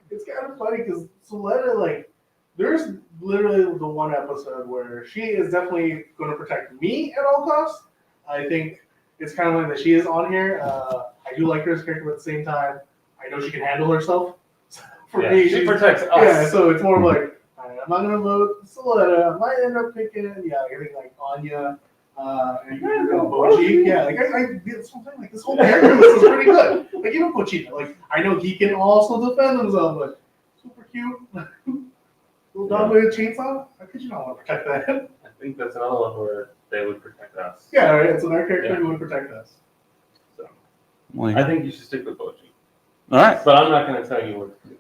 It's kind of funny because Suleta, like, there's literally the one episode where she is definitely going to protect me at all costs. I think it's kind of like that she is on here. I do like her as a character, but at the same time, I know she can handle herself. For me, she protects us. Yeah, so it's more like, I'm not going to vote Suleta. I might end up picking, I think like Anya. And Boji, that's something like this whole character list is pretty good. Like even Pochita, like I know he can also defend himself, but super cute. Little dog with a chainsaw. How could you not want to protect that? I think that's another one where they would protect us. Yeah, right. So our character would protect us. So Well, I think you should stick with Boji. all right, But I'm not going to tell you what to do.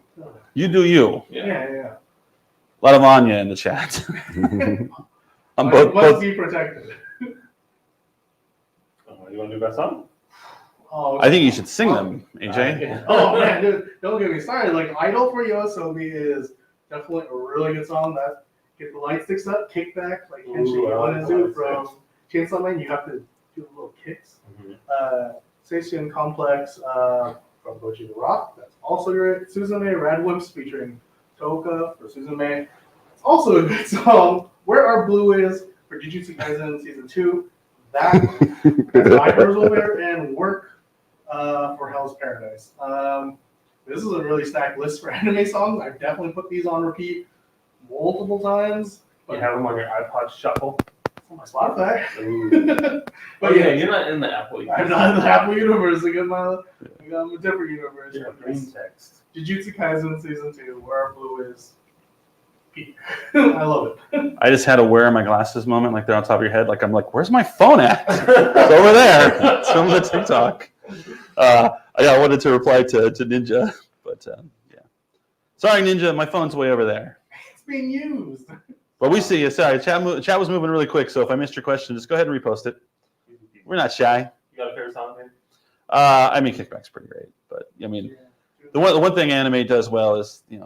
you do you. Yeah. A lot of Anya in the chat. I'm Must both. be protected. You want to do best song? Oh, I think you should sing them, AJ. Yeah. Oh man, dude, don't get me started. Like Idol for Yoasobi is definitely a really good song. That get the light sticks up, kick back, like Kenshi Yonezu from Chainsaw Man. You have to do little kicks. Seishin Complex from Bochi the Rock. That's also great. Suzume Rad Wimps featuring Toka for Suzume. It's also a good song. Where Our Blue Is for Jujutsu Kaisen Season 2. That's my personal favorite, and Work for Hell's Paradise. This is a really stacked list for anime songs. I've definitely put these on repeat multiple times. You have them on your iPod Shuffle. On my Spotify. But yeah, you're not in the Apple. I'm not in the Apple universe. I'm in a different universe. Yeah, green text. Jujutsu Kaisen Season 2, Where Our Blue Is. Peak. I love it. I just had a wear my glasses moment, like they're on top of your head. Like I'm like, where's my phone at? It's over there. It's on the TikTok. I wanted to reply to Ninja, but yeah. Sorry, Ninja, my phone's way over there. It's being used. But we see you. Sorry, chat was moving really quick, so if I missed your question, just go ahead and repost it. We're not shy. You got a favorite song, man? I mean, Kickback's pretty great, but I mean, the one thing anime does well is a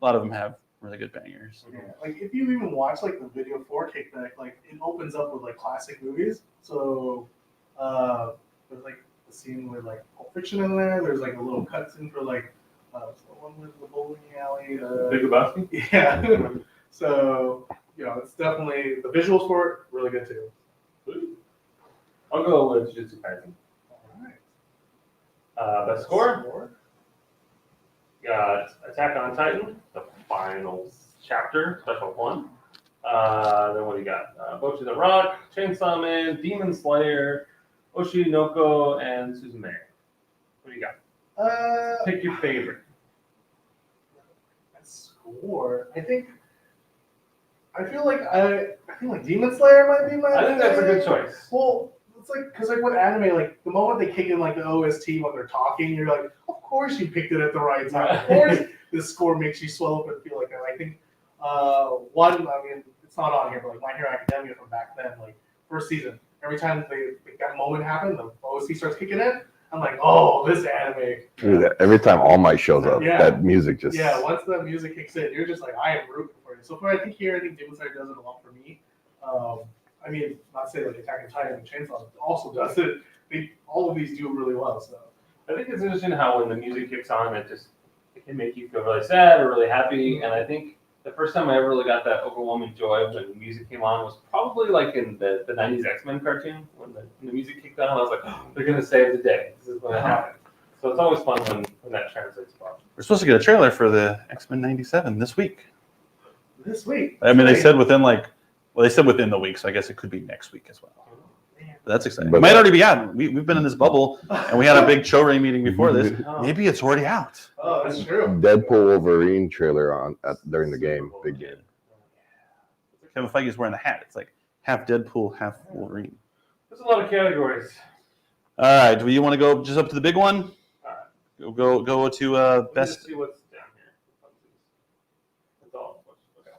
lot of them have really good bangers. Yeah, like if you even watch like the video for Kickback, like it opens up with like classic movies. So there's like the scene with like Pulp Fiction in there. There's like a little cutscene for like the one with the bowling alley. Big Lebowski? Yeah. So it's definitely the visuals for it really good too. I'll go with Jujutsu Kaisen. All right. Best score? Got Attack on Titan, the final chapter, special one. Then what do you got? Bochi the Rock, Chainsaw Man, Demon Slayer, Oshinoko, and Suzume. What do you got? Pick your favorite. Score. I feel like Demon Slayer might be my. I think that's a good choice. Well, it's like because like with anime, like the moment they kick in like the OST when they're talking, you're like, of course you picked it at the right time. Of course this score makes you swell up and feel like that. I think it's not on here, but like My Hero Academia from back then, like first season, every time that moment happened, the OST starts kicking in. I'm like, oh, this anime. Dude, every time All Might shows up, Yeah. that music just. Yeah, once that music kicks in, you're just like, I am rooting for you. So far, I think Demon Slayer does it a lot for me. I mean, not to say like Attack on Titan and Chainsaw also does it. All of these do really well. So I think it's interesting how when the music kicks on, it can make you feel really sad or really happy. And I think the first time I ever really got that overwhelming joy when the music came on was probably like in the 90s X-Men cartoon. When the music kicked on, I was like, oh, they're going to save the day. This is going to happen. So it's always fun when that translates well. We're supposed to get a trailer for the X-Men '97 this week. this week. I mean, they said within the week, so I guess it could be next week as well. But that's exciting. It might already be out. We've been in this bubble, and we had a big Chore meeting before this. Maybe it's already out. Oh, that's true. Deadpool Wolverine trailer during the game. Big game. Kevin Feige's wearing the hat. It's like half Deadpool, half Wolverine. There's a lot of categories. All right. Do you want to go just up to the big one? All right. Go to Let me best. just see what's down here. That's all. Okay.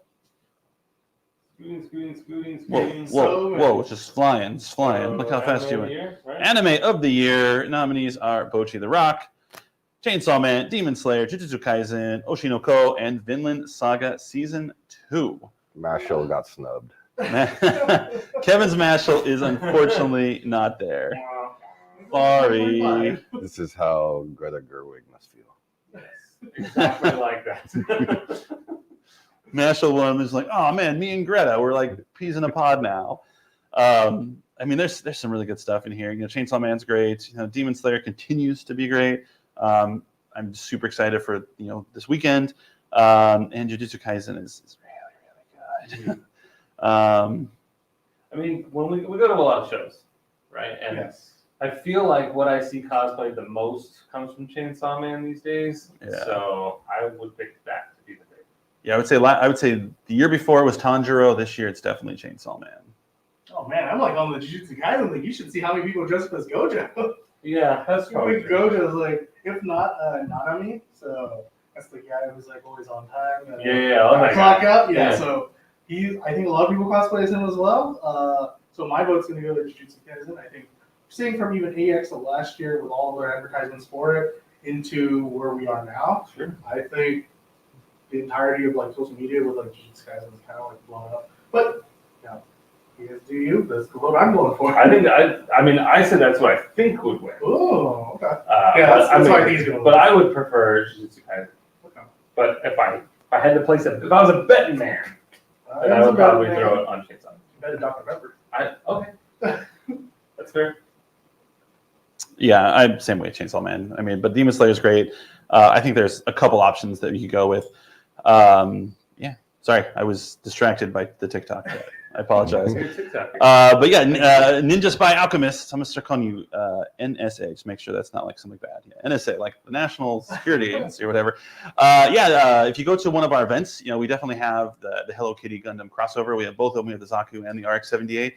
Scooting. Whoa, So whoa, it's just flying. It's flying. Look how fast you went. Right? Anime of the year nominees are Bocchi the Rock, Chainsaw Man, Demon Slayer, Jujutsu Kaisen, Oshinoko, and Vinland Saga Season 2. Mashal got snubbed. Kevin's Mashal is unfortunately not there. Sorry. This is how Greta Gerwig must feel. Yes, exactly like that. Mashal one is like, oh man, me and Greta, we're like peas in a pod now. I mean, there's some really good stuff in here. You know, Chainsaw Man's great. You know, Demon Slayer continues to be great. I'm super excited for this weekend. And Jujutsu Kaisen is really, really good. I mean, when we go to a lot of shows, right? And Yes. I feel like what I see cosplayed the most comes from Chainsaw Man these days. Yeah. So I would pick that to be the favorite. Yeah, I would say the year before it was Tanjiro. This year it's definitely Chainsaw Man. Oh man, I'm like on the Jujutsu Kaisen. Like, you should see how many people dress up as Gojo. Yeah, that's probably true. Gojo is like, if not Nanami, so that's the guy who's like always on time. And, Yeah, I like clock that. out. Yeah. So I think a lot of people cosplay as him as well. So my vote's gonna go to Jujutsu Kaisen. I think seeing from even AX of last year with all their advertisements for it into where we are now, Sure. I think the entirety of like social media with like Jujutsu Kaisen is kind of like blown up. But you guys do you? That's what I'm going for. I said that's what I think would win. Oh, okay. Yeah, that's what I think he's gonna win. But I would prefer Jujutsu Kaisen. Okay. But if I had to place it, if I was a betting man, then I would probably throw it on Chainsaw. Better Dr. Pepper. Okay. That's fair. Yeah, I'm same way, Chainsaw Man. I mean, but Demon Slayer is great. I think there's a couple options that you could go with. Yeah, sorry, I was distracted by the TikTok. I apologize. But yeah, Ninja Spy Alchemist. I'm gonna start calling you NSA. Just make sure that's not like something bad. Yeah, NSA, like the National Security Agency or whatever. If you go to one of our events, we definitely have the Hello Kitty Gundam crossover. We have both of them. We have the Zaku and the RX-78,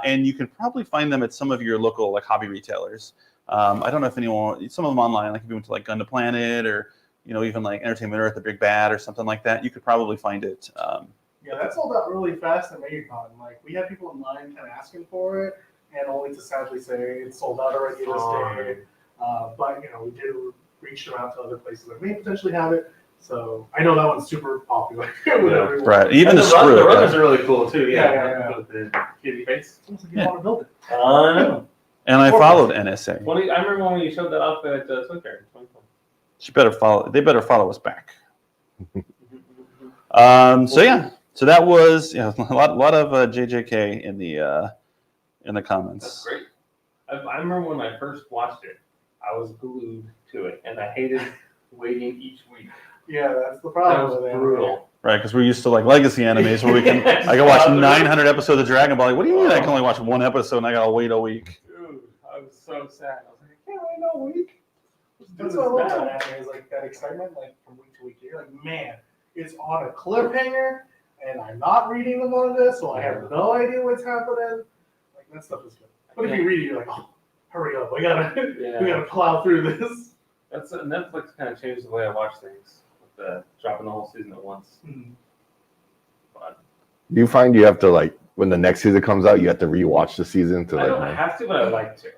and you can probably find them at some of your local like hobby retailers. I don't know if some of them online, like if you went to like Gundam Planet or even like Entertainment Earth, the Big Bad or something like that, you could probably find it. Yeah, that sold out really fast at MegaCon. Like, we had people in line kind of asking for it, and only to sadly say it's sold out already this day. But we did reach around to other places that may potentially have it. So I know that one's super popular. Right. Even the screw. The runners are really cool too. Yeah. With the kitty face. It's almost like you want to build it. I know. And I followed NSA. I remember when you showed that off at Toy Fair in 2020. They better follow us back. So that was a lot of JJK in the comments. That's great. I remember when I first watched it, I was glued to it, and I hated waiting each week. Yeah, that's the That problem. was brutal. Right, because we're used to like legacy animes where I can watch 900 episodes of Dragon Ball. Like, what do you mean I can only watch one episode and I gotta wait a week? Dude, I was so sad. I was like, I can't wait a week. That's what I love about anime is like that excitement, like from week to week. You're like, man, it's on a cliffhanger, and I'm not reading the manga, so I have no idea what's happening. Like, that stuff is good. But if you read it, you're like, oh, hurry up, we gotta plow through this. That's Netflix kind of changed the way I watch things with dropping the whole season at once. Mm-hmm. But Do you find you have to like when the next season comes out, you have to rewatch the season to I like? don't have to, but I like to.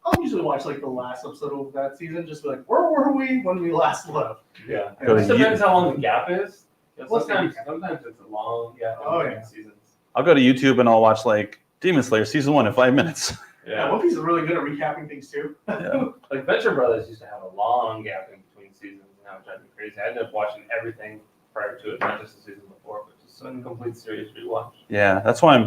I'll usually watch like the last episode of that season, just be like, where were we when we last left? Yeah. It Go just to depends how long the gap is. What's the Sometimes it's a long gap in Oh, between yeah. seasons. I'll go to YouTube and I'll watch like Demon Slayer season 1 in 5 minutes. Yeah, One Piece is really good at recapping things too. Yeah. Like Venture Brothers used to have a long gap in between seasons, and now it drives me crazy. I ended up watching everything prior to it, not just the season before, but just a complete series rewatch. Yeah, that's why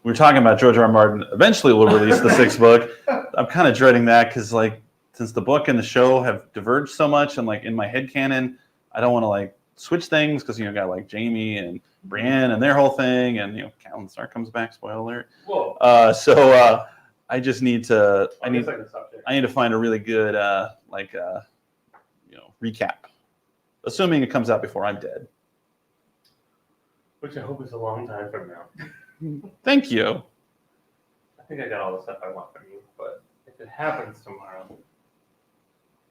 we were talking about George R. R. Martin eventually will release the 6th book. I'm kind of dreading that because like since the book and the show have diverged so much and like in my head canon, I don't want to like switch things because got like Jamie and Brienne and their whole thing, and Catelyn Stark comes back. Spoiler alert. Whoa. I just need to. I need to to find a really good recap, assuming it comes out before I'm dead. Which I hope is a long time from now. Thank you. I think I got all the stuff I want from you, but if it happens tomorrow,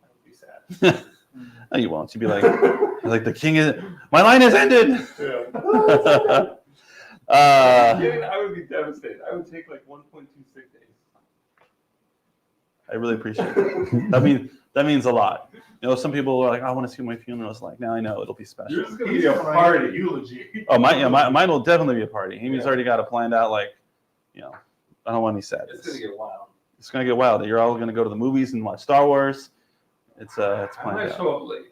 I would be sad. No, you won't. You'd be like the king is. My line has ended. Yeah. I would be devastated. I would take like 1.2 sick days. I really appreciate it. That means a lot. You know, some people are like, I want to see my funeral. It's like, now I know it'll be special. Yours is gonna He's be a a party. eulogy. Oh, mine will definitely be a party. Amy's Yeah. already got it planned out. Like, you know, I don't want any sadness. It's gonna get wild. It's gonna get wild. You're all gonna go to the movies and watch Star Wars. It's I planned might out. show up late.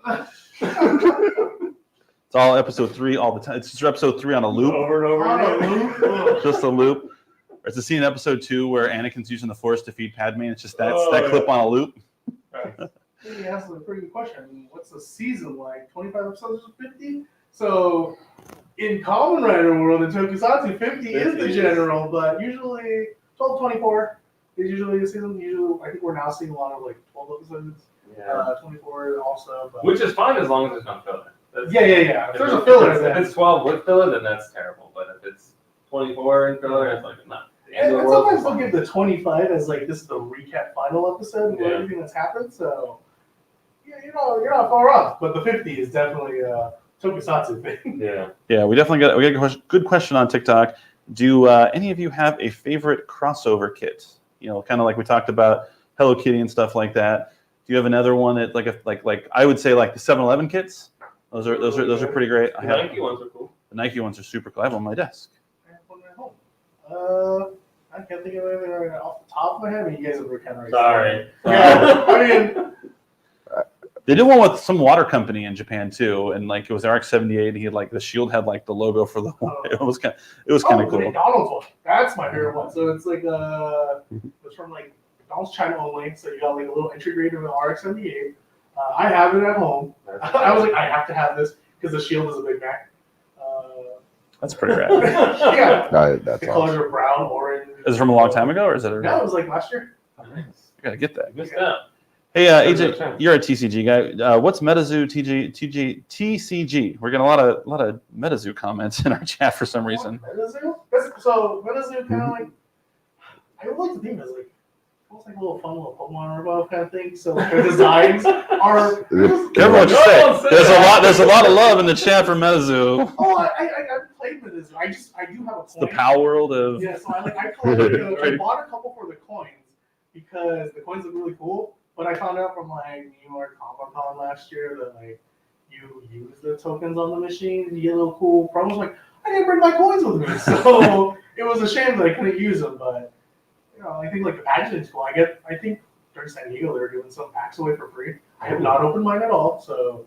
It's all episode 3 all the time. It's just episode 3 on a loop, Over and over On a again. loop. just a loop. It's a scene in episode 2 where Anakin's using the Force to feed Padme. And it's just that Oh, that clip yeah. on a loop. Right. He asked a pretty good question. I mean, what's the season like? 25 episodes or 50? So, in Kamen Rider world, in Tokusatsu, 50 is the 50 is. general, but usually 12, 24 is usually the season. Usually, I think we're now seeing a lot of like 12 episodes. Yeah. 24 also. But Which is fine as long as there's no filler. That's- yeah. If If there's a it's- filler, if then it's 12 with filler, then that's terrible. But if it's 24 in filler, it's like not. The end and of the world. sometimes they'll give the 25 as like this is the recap final episode of Yeah. everything that's happened. So yeah, you're not far off. But the 50 is definitely a Tokusatsu thing. Yeah. Yeah, we got a good question on TikTok. Do any of you have a favorite crossover kit? You know, kind of like we talked about Hello Kitty and stuff like that. Do you have another one that like I would say like the 7-Eleven kits? Those are pretty great. The I have Nike ones are cool. the Nike ones are super cool. I have them on my desk. I have one at home. I can't think of anything right now off the top of my head. I mean, you guys have kind of Sorry. Yeah, I mean, They did one with some water company in Japan too, and like it was RX-78. And he had like the shield had like the logo for the. It was kind of the cool. McDonald's one. That's my favorite one. So it's like it's from like McDonald's China only. So you got like a little entry grade of an RX-78. I have it at home. I was like, I have to have this because the shield is a Big Mac. That's pretty rad. Yeah, That's the colors awesome. are brown, orange. Is it from a long time ago, or is it? No, it was like last year. I gotta get that. Missed out. Hey, That's a good AJ, time. you're a TCG guy. What's MetaZoo TCG? We're getting a lot of MetaZoo comments in our chat for some reason. So MetaZoo kind of like I would like to think it's like almost like a little fun little Pokemon ripoff kind of thing. So like, their designs are. Careful what you No, say. don't say There's that. there's a lot of love in the chat for MetaZoo. Oh, I played MetaZoo. I do have a coin. It's the power world of. Yeah, so I bought a couple for the coins because the coins look really cool. But I found out from like New York Comic Con last year that like you use the tokens on the machine and you get a little cool promos. Like I didn't bring my coins with me, so it was a shame that I couldn't use them. But you know, I think like the packaging's cool. I think during San Diego they were giving some packs away for free. I have not opened mine at all, so.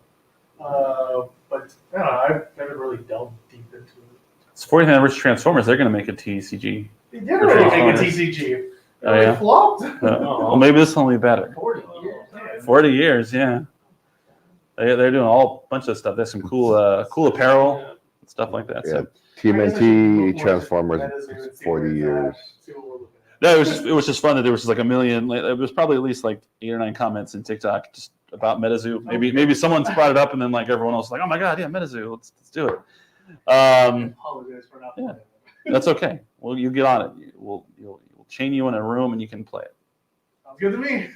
But I don't know. I've never really delved deep into it. It's 40th anniversary Transformers. They're going to make a TCG. They did already make a Transformers. TCG. Oh, They yeah? flopped. Well, maybe this will be better. 40 years. Yeah. 40 years, yeah. They're doing all bunch of stuff. There's some cool apparel, stuff like that. Yeah. So TMNT Transformers 40 years. no, it was just fun that there was just like a million. Like, it was probably at least like 8 or 9 comments in TikTok just about MetaZoo. Maybe someone's brought it up and then like everyone else was like, oh my god, yeah, MetaZoo, let's do it. Apologize for not playing. That's okay. Well, you get on it. We'll chain you in a room and you can play it. Sounds good to me.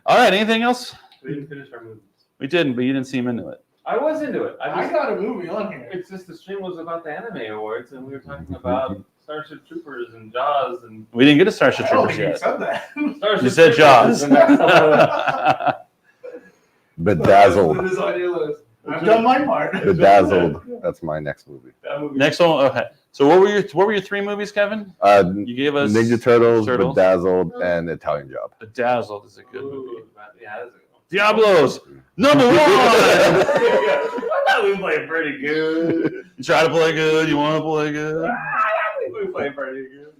All right. Anything else? We didn't finish our movies. We didn't, but you didn't seem into it. I was into it. I got a movie on here. It's just the stream was about the Anime Awards, and we were talking about Starship Troopers and Jaws and We didn't get to Starship I don't Troopers think you yet. said that. Starship You said Troopers, Jaws. and that's all- Bedazzled. It is on your list. I've done my part. Bedazzled. That's my next movie. that movie. Next one. Okay. So what were your 3 movies, Kevin? You gave us Ninja Turtles, Turtles. Bedazzled, and Italian Job. Bedazzled is a good movie. Ooh, yeah, that's a good one. Diablos, number 1. I thought we played pretty good. You try to play good. You want to play good. I think we played pretty good.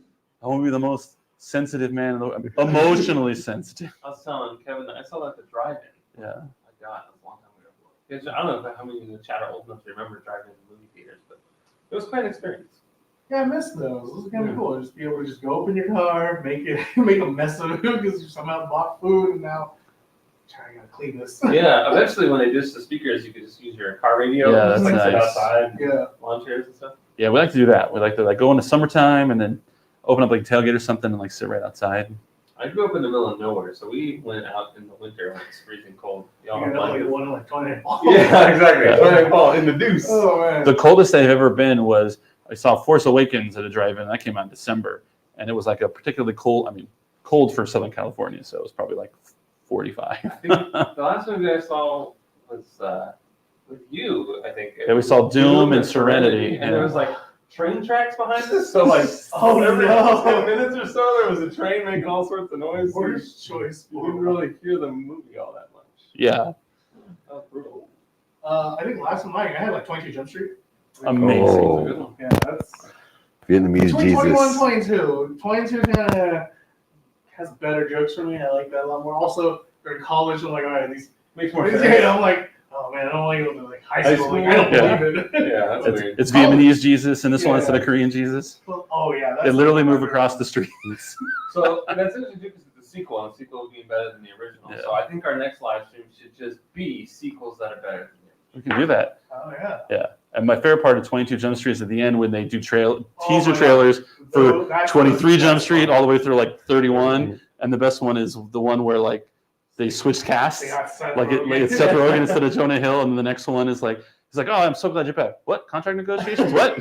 I want to be the most sensitive man in the world. Emotionally sensitive. I was telling Kevin that I saw that at the drive-in. Yeah. My God, that was a long time ago. I don't know how many in the chat are old enough to remember driving to movie theaters, but it was quite an experience. Yeah, I missed those. Those are kind of cool. Just be able to just go open your car, make a mess of it because you somehow bought food and now I gotta clean this. Yeah, eventually when they ditched the speakers, you could just use your car radio. Yeah, just that's like sit nice. outside, Yeah. lawn chairs and stuff. Yeah, we like to do that. We like to like go in the summertime and then open up like a tailgate or something and like sit right outside. I grew up in the middle of nowhere, so we went out in the winter when it's freezing cold. Y'all You have know, like blankets. one like 20 Yeah, exactly. Yeah. Trying ball in the deuce. Oh man. The coldest I've ever been was I saw Force Awakens at a drive-in. That came out in December, and it was like a particularly cold. I mean, cold for Southern California, so it was probably like 45. I think the last movie I saw was with you. I think. Yeah, we saw Doom and Serenity, and there yeah. was like train tracks behind us. So like, Oh, every no. 10 minutes or so, there was a train making all sorts of noise. Worst choice. You didn't really hear the movie all that much. Yeah, That was brutal. I think last one I had like 22 Jump Street. amazing. Oh. Good one. Yeah, that's Vietnamese between 21 Jesus. 22. 22 kind of has better jokes for me. I like that a lot more. Also, during college, I'm like, all right, these. Makes more Yeah, sense. I'm like, oh man, I don't like going to like high High school. Like, school? I don't Yeah. believe it. Yeah, that's It's, weird. it's Vietnamese Jesus, and this one Yeah. instead of Korean Jesus. Well, oh yeah, They literally move across the streets. So that's interesting too, because it's a sequel, and the sequel being better than the original. Yeah. So I think our next live stream should just be sequels that are better than the We can do that. Oh yeah. Yeah. And my favorite part of 22 Jump Street is at the end when they do teaser Oh, my God. trailers for That's 23 Jump that's Street fun. all the way through like 31. And the best one is the one where like they switched casts. They got Seth Like Rogen. it's Seth Rogen instead of Jonah Hill. And then the next one is like, he's like, oh, I'm so glad you're back. What? Contract negotiations? What?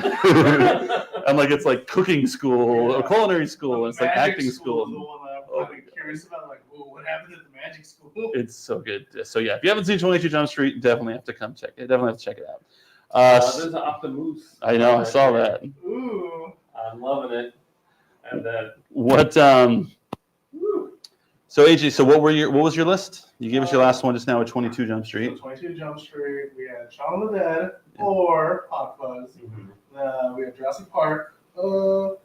And like, it's like cooking school or culinary school. And it's like Magic acting is the school. one that Oh, I'm kind of curious about. Like, whoa, what happened at the magic school? It's so good. So yeah, if you haven't seen 22 Jump Street, definitely have to come check it. Definitely have to check it out. There's an Optimus. I know, I saw that. Ooh. I'm loving it. And then What so AJ, so what was your list? You gave us your last one just now with 22 Jump Street. So 22 Jump Street. We had Shaun of the Dead or Hot Fuzz. We had Jurassic Park. Oh,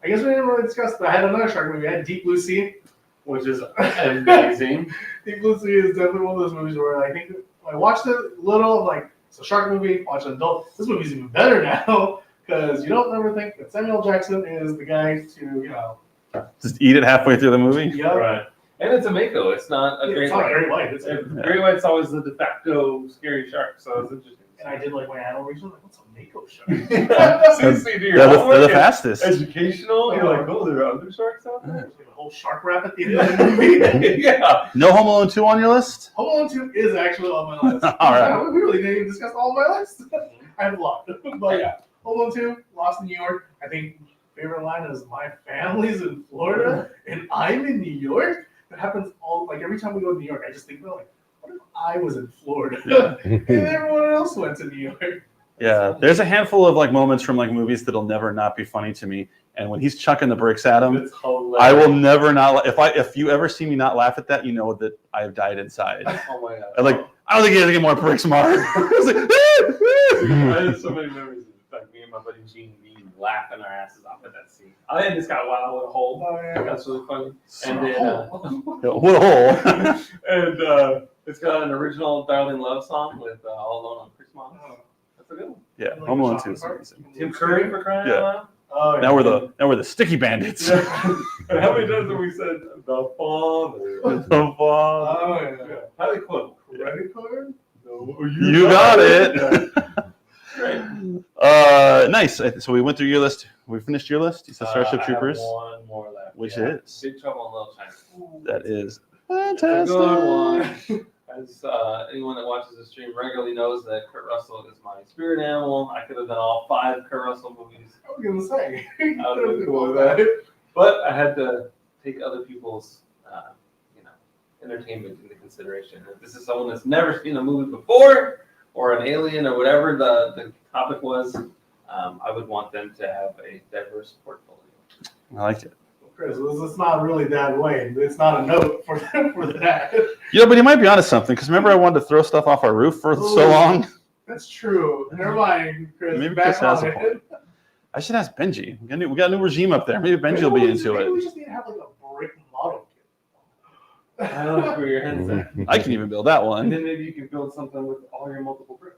I guess we didn't really discuss that. I had another shark movie. I had Deep Blue Sea. which is amazing. Deep Blue Sea is definitely one of those movies where I think I watched it little, I'm like, it's a shark movie, watch an adult. This movie's even better now because you don't ever think that Samuel Jackson is the guy to, Just eat it halfway through the movie. yep. Right. And it's a mako. It's not a It's great not white. Great White. It's Great white's always the de facto scary shark, so it's interesting. and I did like my animal research. Like, what's a mako shark? Seriously, do your They're homework. the It's fastest. educational. You're like, oh, there are other sharks out there? There's like a whole shark rap at the end of the movie. Yeah. No Home Alone 2 on your list? Home Alone 2 is actually on my list. All right. We really didn't even discuss all my list. I have a lot. But yeah, Home Alone 2, Lost in New York. I think favorite line is my family's in Florida and I'm in New York. That happens every time we go to New York, I just think about what if I was in Florida and everyone else went to New York? Yeah, there's a handful of moments from movies that'll never not be funny to me. And when he's chucking the bricks at him, It's hilarious. I will never not. If you ever see me not laugh at that, you know that I have died inside. Oh my god. I don't think you have to get more bricks, Mark. It's like, I had so many memories of me and my buddy Gene laughing our asses off at that scene. I had this guy wild with a hole. Oh, yeah. That's really funny. So- And then, what a hole. and it's got an original Darling Love song with All Alone on Christmas. That's a good one. Yeah, Like Home the Alone 2 shopping is cart? amazing. Tim Curry for crying Yeah. out loud. Oh, yeah. Now we're the sticky bandits. And how many times have we said the father? Oh, yeah. Yeah. How do they quote? Credit card? No, You got it. Great. Nice. So we went through your list. We finished your list. You said Starship I Troopers, have one more left. which yeah. is Big Trouble in Little China. that is It's a fantastic. good one. As anyone that watches the stream regularly knows that Kurt Russell is my spirit animal. I could have done all 5 Kurt Russell movies, I was gonna say. I would've been cool with that. but I had to take other people's, entertainment into consideration. If this is someone that's never seen a movie before, or an alien, or whatever the topic was, I would want them to have a diverse portfolio. I like it. Chris, it's not really that way. It's not a note for that. But he might be onto something because remember I wanted to throw stuff off our roof for so Ooh. long. That's true. Never mind, Chris. Maybe Back Chris has on a it. point. I should ask Benji. We got a new regime up there. Maybe Benji will be into Maybe it. we just need to have like a brick model kit. I don't know where your head's at. I can even build that And one. then maybe you can build something with all your multiple bricks.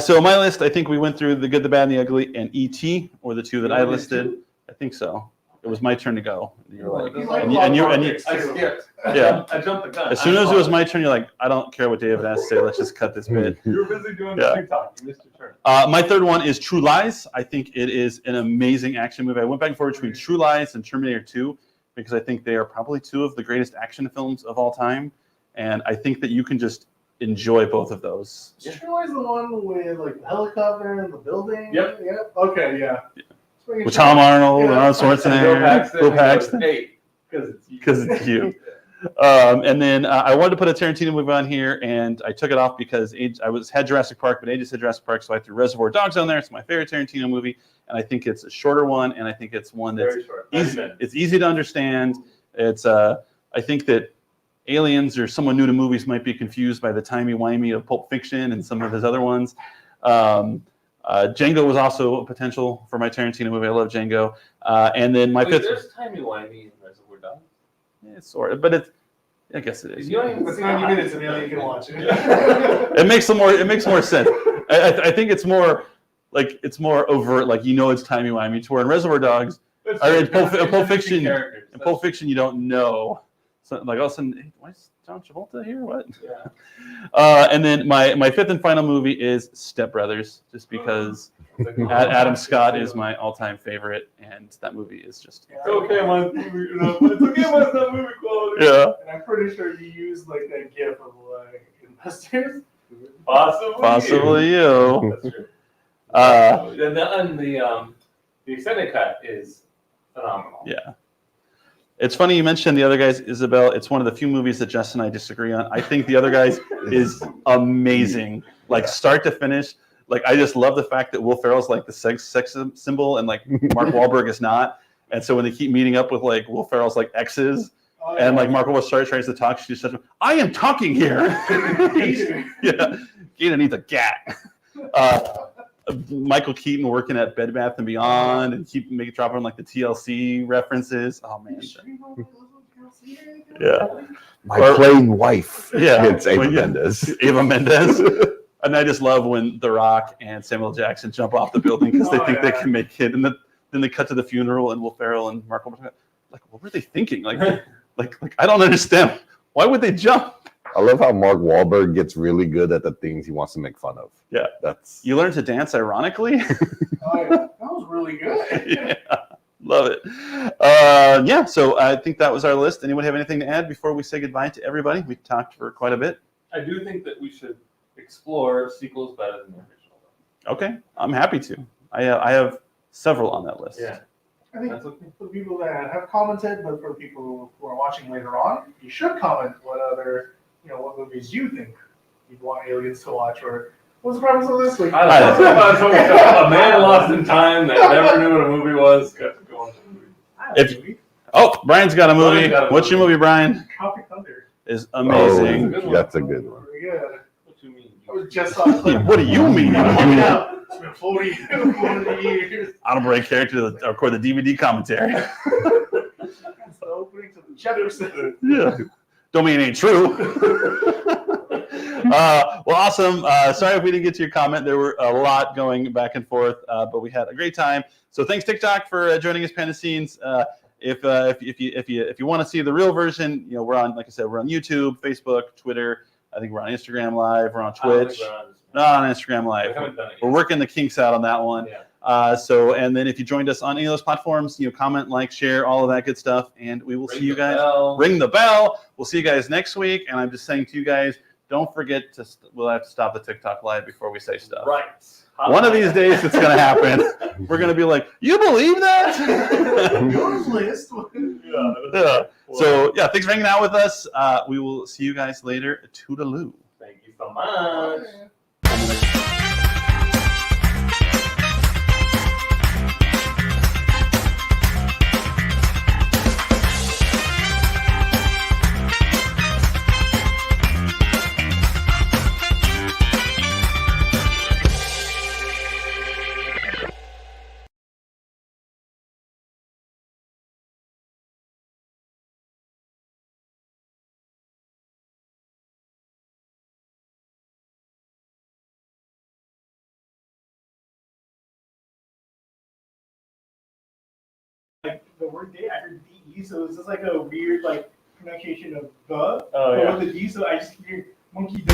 So my list, I think we went through The Good, the Bad, and the Ugly, and E.T. were the 2 that I listed. I think so. It was my turn to go. You're like, You like and a you- lot and of you- and politics, I too. skipped. Yeah. I jumped the gun. as soon as it was my turn, you're like, I don't care what David has to say. Let's just cut this bit. You were busy doing Yeah. TikTok. You missed your turn. My third one is True Lies. I think it is an amazing action movie. I went back and forth between True Lies and Terminator 2 because I think they are probably two of the greatest action films of all time, and I think that you can just enjoy both of those. Is True Lies the one with like the helicopter and the building? Yep. Yep. Okay. Yeah. With Tom Arnold and Arnold Bill Schwarzenegger, Bill Paxton, Hey, because because it's you. And then I wanted to put a Tarantino movie on here, and I took it off because had Jurassic Park, but Age said Jurassic Park, so I threw Reservoir Dogs on there. It's my favorite Tarantino movie, and I think it's a shorter one, and I think it's one that's easy. It's easy to understand. It's I think that aliens or someone new to movies might be confused by the timey-wimey of Pulp Fiction and some of his other ones. Django was also a potential for my Tarantino movie. I love Django. And then my fifth. There's timey-wimey in Reservoir Dogs. Yeah, sort of, but it's. I guess it is. You don't even It's 90 minutes and you can watch it. It makes more sense. I think it's more like it's more overt, like it's timey-wimey. To where in Reservoir Dogs, or in Pulp Fiction, you don't know. So like all of a sudden, hey, why is John Travolta here? What? Yeah. And then my fifth and final movie is Step Brothers, just because Adam Scott is my all-time favorite, and that movie is just. It's okay, my movie. It's okay, my not movie quality. Yeah. And I'm pretty sure you used like that gif of like investors. Possibly you. That's true. And the extended cut is phenomenal. Yeah. It's funny you mentioned the other guys, Isabel. It's one of the few movies that Jess and I disagree on. I think the other guys is amazing, like start to finish. Like I just love the fact that Will Ferrell's like the sex symbol, and like Mark Wahlberg is not. And so when they keep meeting up with like Will Ferrell's like exes, and like Mark Wahlberg tries to talk, she just says, "I am talking here." Yeah, Gator needs a gat. Michael Keaton working at Bed Bath and Beyond, and keep dropping like the TLC references. Oh man, yeah. My plain wife. Yeah, It's Ava Mendes. Ava Mendes. And I just love when The Rock and Samuel Jackson jump off the building because they think they can make it, and then they cut to the funeral, and Will Ferrell and Mark Wahlberg, like, what were they thinking? Like I don't understand. Why would they jump? I love how Mark Wahlberg gets really good at the things he wants to make fun of. Yeah, that's. You learn to dance ironically. That was really good. Yeah, love it. Yeah, so I think that was our list. Anyone have anything to add before we say goodbye to everybody? We talked for quite a bit. I do think that we should explore sequels better than the original. Okay, I'm happy to. I have several on that list. Yeah. I think That's okay. for people that have commented, but for people who are watching later on, you should comment what other, what movies you think you'd want aliens to watch, or what's the premise of this? Like, A man lost in time that never knew what a movie was got to go on the movie. Brian's got a movie. Brian's got a What's your movie, Brian? Tropic Thunder. Is amazing. Oh, that's a good one. Very good. What do you mean? I was just on clip. What do you mean? It's been 40 years. Honorable right character to record the DVD commentary. That's the opening to the Jefferson. Yeah. Don't mean it ain't true. Well, awesome. Sorry if we didn't get to your comment. There were a lot going back and forth, but we had a great time. So thanks TikTok for joining us behind the scenes. If you want to see the real version, we're on, like I said, we're on YouTube, Facebook, Twitter. I think we're on Instagram Live. We're on Twitch. Not on Instagram Live. We're working the kinks out on that one. Yeah. And then if you joined us on any of those platforms, comment, like, share, all of that good stuff, and we will see you guys. Ring the bell. We'll see you guys next week. And I'm just saying to you guys, don't forget we'll have to stop the TikTok Live before we say stuff. Right. One of these days it's going to happen. We're going to be like, you believe that? Yours list. Yeah. So, yeah, thanks for hanging out with us. We will see you guys later. Toodaloo. Thank you so much. Like the word day, I heard DE, so it's just like a weird pronunciation of the. Oh, yeah. With the D, so I just hear monkey.